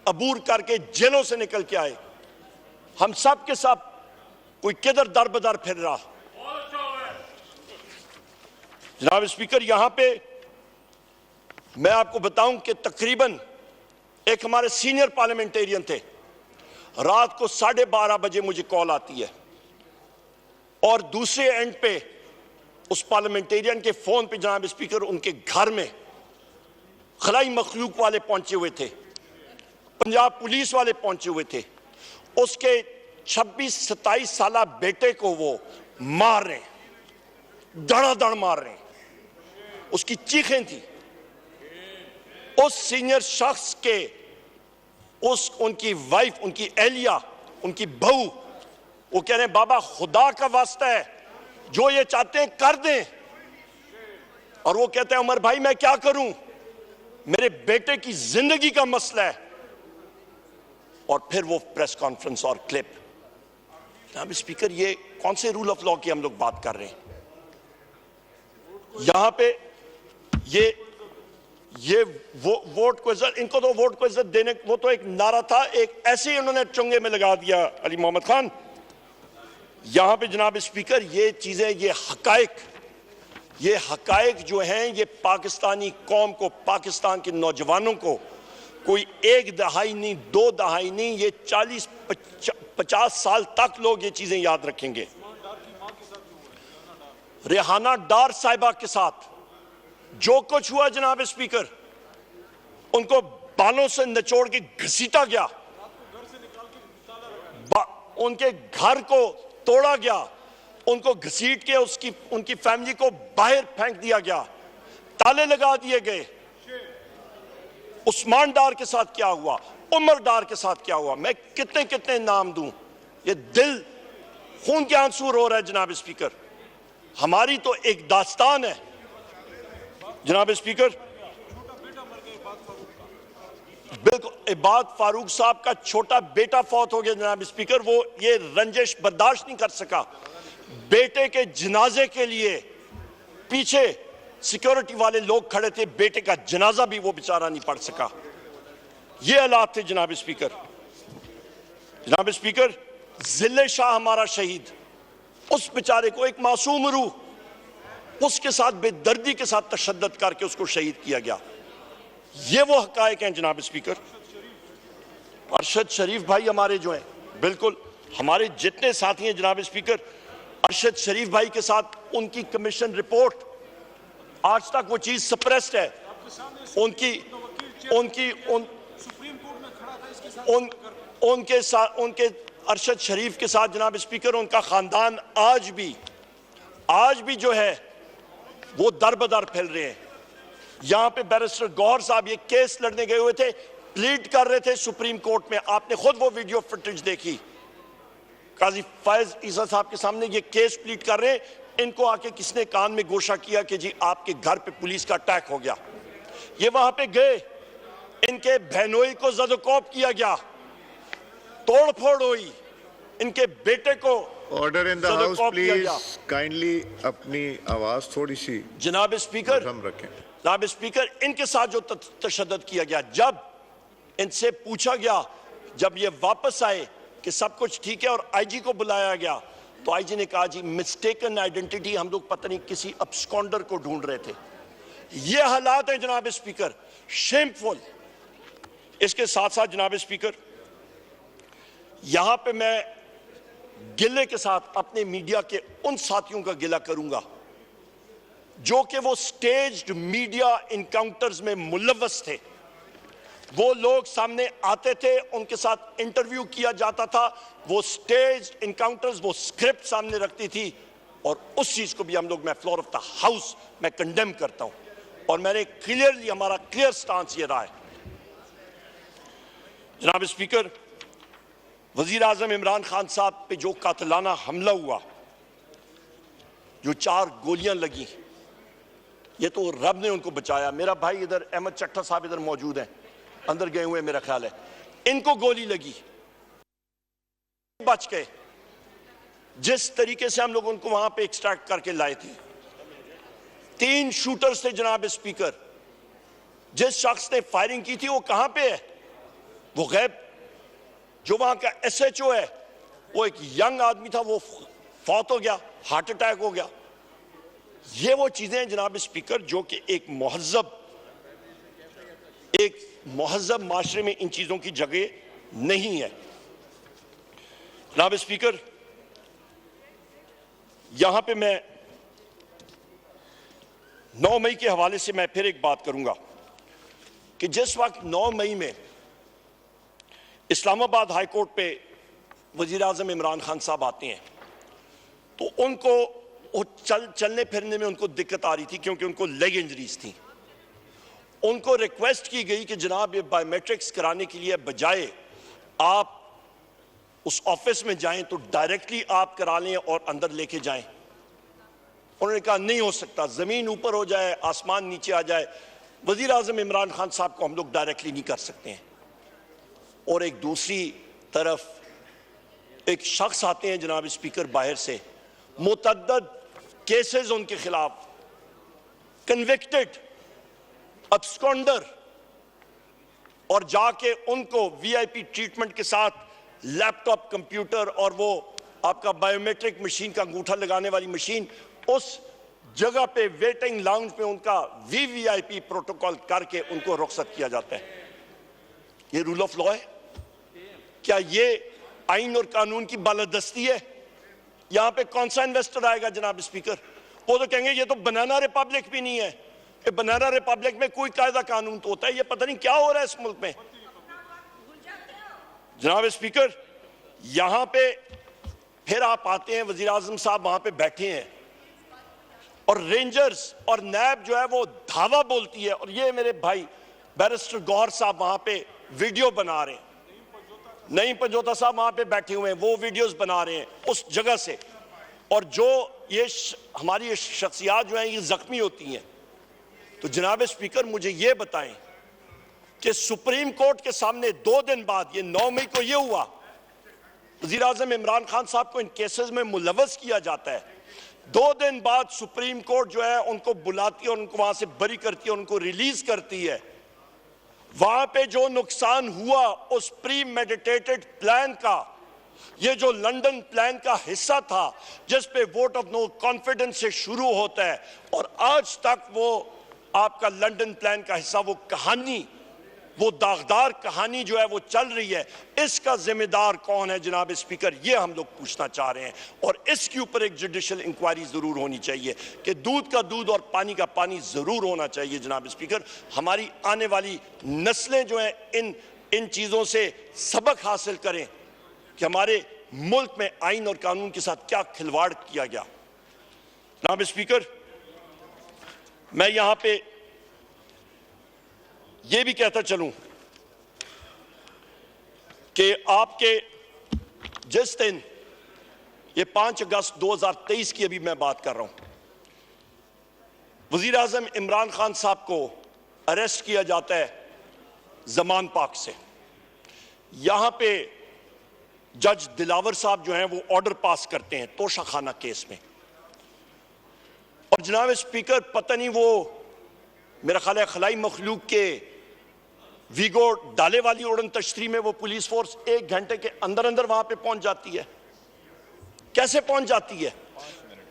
अबूर करके जेलों से निकल के आए। हम सब के सब कोई किधर दर बदर फिर रहा। जनाब स्पीकर, यहां पे मैं आपको बताऊं कि तकरीबन एक हमारे सीनियर पार्लियामेंटेरियन थे, रात को 12:30 बजे मुझे कॉल आती है और दूसरे एंड पे उस पार्लियामेंटेरियन के फोन पे जनाब स्पीकर उनके घर में खलाई मखलूक वाले पहुंचे हुए थे, पंजाब पुलिस वाले पहुंचे हुए थे। उसके 26-27 साल बेटे को वो मार रहे, धड़ाधड़ मार रहे, उसकी चीखें थी। उस सीनियर शख्स के उनकी वाइफ, उनकी एहलिया, उनकी बहू, वो कह रहे हैं बाबा खुदा का वास्ता है जो ये चाहते हैं कर दें। और वो कहते हैं उमर भाई मैं क्या करूं, मेरे बेटे की जिंदगी का मसला है। और फिर वो प्रेस कॉन्फ्रेंस और क्लिप। जनाब स्पीकर, ये कौन से रूल ऑफ लॉ की हम लोग बात कर रहे हैं? यहां पे ये वोट को इज्जत, इनको तो वोट को इज्जत देने, वो तो एक नारा था, एक ऐसे ही उन्होंने चुंगे में लगा दिया अली मोहम्मद खान। यहां पे जनाब स्पीकर, ये चीजें, ये हकायक जो हैं, ये पाकिस्तानी कौम को, पाकिस्तान के नौजवानों को कोई एक दहाई नहीं, 2 दहाई नहीं, ये 40-50 साल तक लोग ये चीजें याद रखेंगे। रेहाना डार साहिबा के साथ जो कुछ हुआ जनाब स्पीकर, उनको बालों से निचोड़ के घसीटा गया, उनके घर को तोड़ा गया, उनको घसीट के उनकी फैमिली को बाहर फेंक दिया गया, ताले लगा दिए गए। उस्मान डार के साथ क्या हुआ, उमर डार के साथ क्या हुआ, मैं कितने कितने नाम दूं। ये दिल खून के आंसू रो रहा है जनाब स्पीकर। हमारी तो एक दास्तान है जनाब स्पीकर। बिल्कुल, इबाद फारूक साहब का छोटा बेटा फौत हो गया जनाब स्पीकर। वो ये रंजिश बर्दाश्त नहीं कर सका, बेटे के जनाजे के लिए पीछे सिक्योरिटी वाले लोग खड़े थे, बेटे का जनाजा भी वो बेचारा नहीं पढ़ सका। ये हालात थे जनाब स्पीकर। जनाब स्पीकर, जिले शाह हमारा शहीद, उस बेचारे को, एक मासूम रूह, उसके साथ बेदर्दी के साथ तशद्दुद करके उसको शहीद किया गया। ये वो हकायक हैं जनाब स्पीकर। अरशद शरीफ भाई हमारे जो हैं, बिल्कुल हमारे जितने साथी हैं जनाब स्पीकर, अरशद शरीफ भाई के साथ उनकी कमीशन रिपोर्ट, आज तक वो चीज सप्रेस्ड है। उनके अरशद शरीफ के साथ जनाब स्पीकर उनका खानदान आज भी जो है वो दर बदर फैल रहे हैं। यहां पे बैरिस्टर गौहर साहब ये केस लड़ने गए हुए थे, प्लीड कर रहे थे सुप्रीम कोर्ट में, आपने खुद वो वीडियो फुटेज देखी। काजी फैज ईसा साहब के सामने ये केस प्लीड कर रहे हैं, इनको आके किसने कान में गोशा किया कि जी आपके घर पे पुलिस का अटैक हो गया। ये वहां पे गए, इनके बहनोई को जदोकोब किया गया, तोड़ फोड़ हुई, इनके बेटे को order in the house please, kindly अपनी आवाज थोड़ी सी जनाब स्पीकर हम रखें। जनाब स्पीकर, इनके साथ जो तशद्दुद किया गया, जब इनसे पूछा गया, जब ये वापस आए कि सब कुछ ठीक है और आईजी को बुलाया गया, तो आईजी ने कहा जी मिस्टेकन आइडेंटिटी, हम लोग पता नहीं किसी अब्सकॉन्डर को ढूंढ रहे थे। ये हालात है जनाब स्पीकर, शेमफुल। इसके साथ साथ जनाब स्पीकर, यहां पे मैं गिले के साथ अपने मीडिया के उन साथियों का गिला करूंगा जो कि वो स्टेज्ड मीडिया इनकाउंटर्स में मुलव्वस थे। वो लोग सामने आते थे, उनके साथ इंटरव्यू किया जाता था, वो स्टेज्ड इनकाउंटर्स, वो स्क्रिप्ट सामने रखती थी, और उस चीज को भी हम लोग, मैं फ्लोर ऑफ द हाउस में कंडेम करता हूं, और मैंने क्लियरली, हमारा क्लियर स्टांस ये रहा है। जनाब स्पीकर, वजीर आजम इमरान खान साहब पे जो कातिलाना हमला हुआ, जो 4 गोलियां लगी, ये तो रब ने उनको बचाया। मेरा भाई इधर अहमद चट्टा साहब इधर मौजूद हैं, अंदर गए हुए मेरा ख्याल है, इनको गोली लगी, बच गए। जिस तरीके से हम लोग उनको वहां पे एक्सट्रैक्ट करके लाए थे, 3 शूटर्स थे जनाब स्पीकर। जिस शख्स ने फायरिंग की थी वो कहां पे है? वो गैब। जो वहां का एसएचओ है, वो एक यंग आदमी था, वो फौत हो गया, हार्ट अटैक हो गया। ये वो चीजें हैं जनाब स्पीकर जो कि एक मुहज़्ज़ब माशरे में इन चीजों की जगह नहीं है। जनाब स्पीकर, यहां पे मैं 9 मई के हवाले से मैं फिर एक बात करूंगा कि जिस वक्त 9 मई में इस्लामाबाद हाई कोर्ट पे वजीर आजम इमरान खान साहब आते हैं, तो उनको चलने फिरने में उनको दिक्कत आ रही थी क्योंकि उनको लेग इंजरीज थी। उनको रिक्वेस्ट की गई कि जनाब ये बायोमेट्रिक्स कराने के लिए बजाय आप उस ऑफिस में जाएं तो डायरेक्टली आप करा लें और अंदर लेके जाएं। उन्होंने कहा नहीं हो सकता, जमीन ऊपर हो जाए, आसमान नीचे आ जाए, वजीर आजम इमरान खान साहब को हम लोग डायरेक्टली नहीं कर सकते हैं। और एक दूसरी तरफ एक शख्स आते हैं जनाब स्पीकर बाहर से, मुतअद्दिद केसेस उनके खिलाफ, कन्विक्टेड अब्सकॉन्डर, और जाके उनको वीआईपी ट्रीटमेंट के साथ लैपटॉप, कंप्यूटर और वो आपका बायोमेट्रिक मशीन का अंगूठा लगाने वाली मशीन, उस जगह पे वेटिंग लाउंज पे उनका वीवीआईपी प्रोटोकॉल करके उनको रुखसत किया जाता है। ये रूल ऑफ लॉ है? क्या ये आइन और कानून की बालादस्ती है? यहां पे कौन सा इन्वेस्टर आएगा जनाब स्पीकर? वो तो कहेंगे ये तो बनाना रिपब्लिक भी नहीं है। ये बनाना रिपब्लिक में कोई कायदा कानून तो होता है, ये पता नहीं क्या हो रहा है इस मुल्क में। जनाब स्पीकर, यहां पे फिर आप आते हैं, वजीर आजम साहब वहां पे बैठे हैं और रेंजर्स और नैब जो है वो धावा बोलती है, और ये मेरे भाई बैरिस्टर गौहर साहब वहां पे वीडियो बना रहे हैं, नईम पंजोता साहब वहां पे बैठे हुए हैं, वो वीडियोस बना रहे हैं उस जगह से, और जो ये हमारी ये शख्सियात जो हैं ये जख्मी होती हैं। तो जनाब स्पीकर, मुझे ये बताएं कि सुप्रीम कोर्ट के सामने 2 दिन बाद, ये 9 मई को ये हुआ, वज़ीर आज़म इमरान खान साहब को इन केसेस में मुलव्वस किया जाता है। 2 दिन बाद सुप्रीम कोर्ट जो है उनको बुलाती है और उनको वहां से बरी करती है, उनको रिलीज करती है। वहां पे जो नुकसान हुआ उस प्री मेडिटेटेड प्लान का, ये जो लंदन प्लान का हिस्सा था जिस पे वोट ऑफ नो कॉन्फिडेंस से शुरू होता है और आज तक वो आपका लंदन प्लान का हिस्सा, वो कहानी वो दागदार कहानी जो है वो चल रही है, इसका जिम्मेदार कौन है जनाब स्पीकर, ये हम लोग पूछना चाह रहे हैं। और इसके ऊपर एक जुडिशल इंक्वायरी जरूर होनी चाहिए कि दूध का दूध और पानी का पानी जरूर होना चाहिए जनाब स्पीकर। हमारी आने वाली नस्लें जो हैं इन चीजों से सबक हासिल करें कि हमारे मुल्क में आइन और कानून के साथ क्या खिलवाड़ किया गया। जनाब स्पीकर, मैं यहां पे यह भी कहता चलूं कि आपके जिस दिन ये 5 अगस्त 2023 की अभी मैं बात कर रहा हूं, वजीर आजम इमरान खान साहब को अरेस्ट किया जाता है जमान पाक से। यहां पे जज दिलावर साहब जो हैं वो ऑर्डर पास करते हैं तोशा खाना केस में। और जनाब स्पीकर, पता नहीं वो मेरा ख्याल है खलाई मखलूक के वीगो डाले वाली उड़न तश्तरी में वो पुलिस फोर्स 1 घंटे के अंदर अंदर वहां पे पहुंच जाती है। कैसे पहुंच जाती है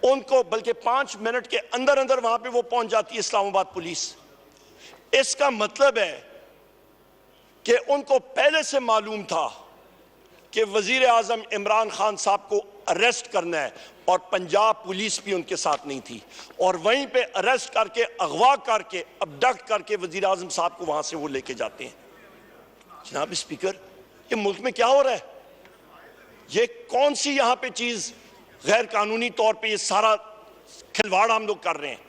उनको, बल्कि 5 मिनट के अंदर अंदर वहां पे वो पहुंच जाती है इस्लामाबाद पुलिस। इसका मतलब है कि उनको पहले से मालूम था कि वजीर आजम इमरान खान साहब को अरेस्ट करना है और पंजाब पुलिस भी उनके साथ नहीं थी, और वहीं पे अरेस्ट करके, अगवा करके, अबडक्ट करके वजीर आजम साहब को वहां से वो लेके जाते हैं। जनाब स्पीकर, ये मुल्क में क्या हो रहा है? ये कौन सी यहां पे चीज गैर कानूनी तौर पे ये सारा खिलवाड़ हम लोग कर रहे हैं?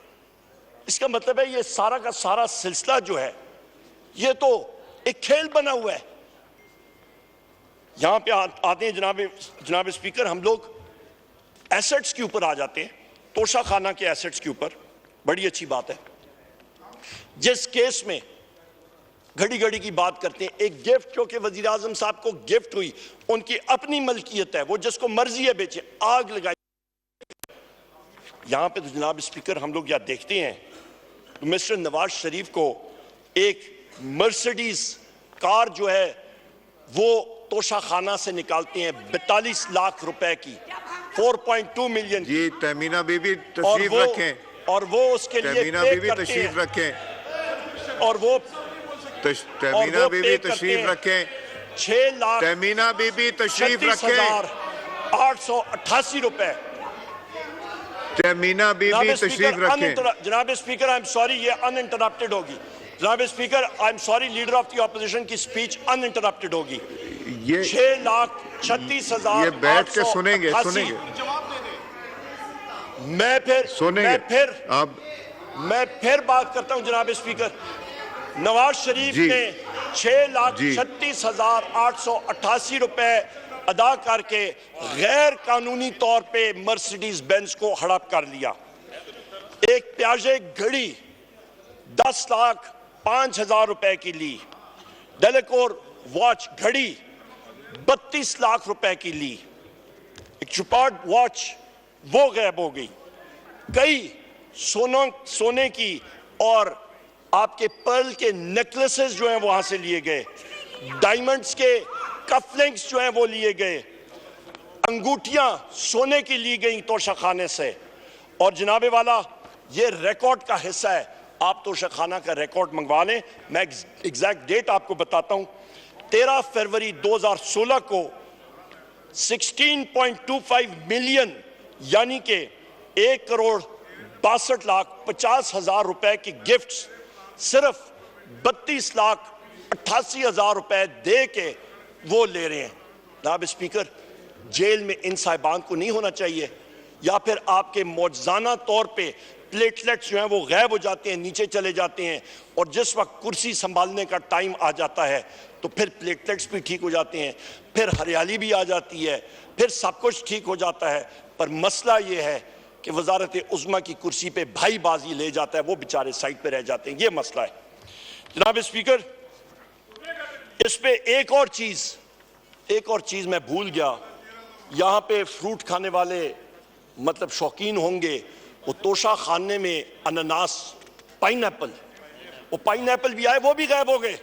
इसका मतलब है ये सारा का सारा सिलसिला जो है ये तो एक खेल बना हुआ है। यहां पे आते हैं जनाब स्पीकर, हम लोग एसेट्स के ऊपर आ जाते हैं, तोशा खाना के एसेट्स के ऊपर। बड़ी अच्छी बात है, जिस केस में घड़ी घड़ी की बात करते हैं, एक गिफ्ट जो कि वजीर आजम साहब को गिफ्ट हुई, उनकी अपनी मलकियत है, वो जिसको मर्जी है बेचे, आग लगाई। यहां पे तो जनाब स्पीकर हम लोग यह देखते हैं तो मिस्टर नवाज शरीफ को एक मर्सिडीज कार जो है वो तोशा खाना से निकालते हैं 42 लाख रुपए की, 4.2 मिलियन जी। तमीना बीबी तशरीफ रखें, और वो उसके लिए तमीना बीबी तशरीफ रखें, और वो तमीना बीबी तशरीफ रखें, 6 लाख तमीना बीबी तशरीफ रखें, 888 रुपए। तमीना बीबी तशरीफ रखें। जनाब स्पीकर, आई एम सॉरी, ये अनइंटरप्टेड होगी। जनाब speaker, I am sorry, leader of the opposition की स्पीच अनइंटरप्टेड होगी। ये 6,36,000 ये बैठ के सुनेंगे मैं फिर बात करता हूं जनाब स्पीकर। नवाज शरीफ ने 6,36,888 रुपए अदा करके गैर कानूनी तौर पे मर्सिडीज बेंज को हड़प कर लिया। एक प्याजे घड़ी 10,05,000 रुपए की ली। डेलेकोर वॉच घड़ी 32 लाख रुपए की ली। एक चुपार्ड वॉच वो गायब हो गई। कई सोने की और आपके पर्ल के नेकलेसेस जो हैं वहां से लिए गए। डायमंड्स के कफलिंग्स जो हैं वो लिए गए। अंगूठियां सोने की ली गई तोशा खाने से। और जनाबे वाला, ये रिकॉर्ड का हिस्सा है, आप तोशा खाना का रिकॉर्ड मंगवा लें। मैं एग्जैक्ट डेट आपको बताता हूं। 13 फरवरी 2016 को 16.25 मिलियन यानी कि 1,62,50,000 रुपए की गिफ्ट्स सिर्फ 32,88,000 रुपए दे के वो ले रहे हैं। जनाब स्पीकर, जेल में इन साहिबान को नहीं होना चाहिए, या फिर आपके मौजूदा तौर पे प्लेटलेट्स जो हैं वो गायब हो जाते हैं, नीचे चले जाते हैं, और जिस वक्त कुर्सी संभालने का टाइम आ जाता है तो फिर प्लेटलेट्स भी ठीक हो जाते हैं, फिर हरियाली भी आ जाती है, फिर सब कुछ ठीक हो जाता है। पर मसला ये है कि वजारत उज़्मा की कुर्सी पे भाई बाजी ले जाता है, वो बेचारे साइड पे रह जाते हैं। ये मसला है जनाब स्पीकर। इस पे एक और चीज मैं भूल गया। यहां पे फ्रूट खाने वाले मतलब शौकीन होंगे, वो तोशा खाने में अनानास, पाइनएप्पल, वो पाइनएप्पल भी आए, वो भी गायब हो गए।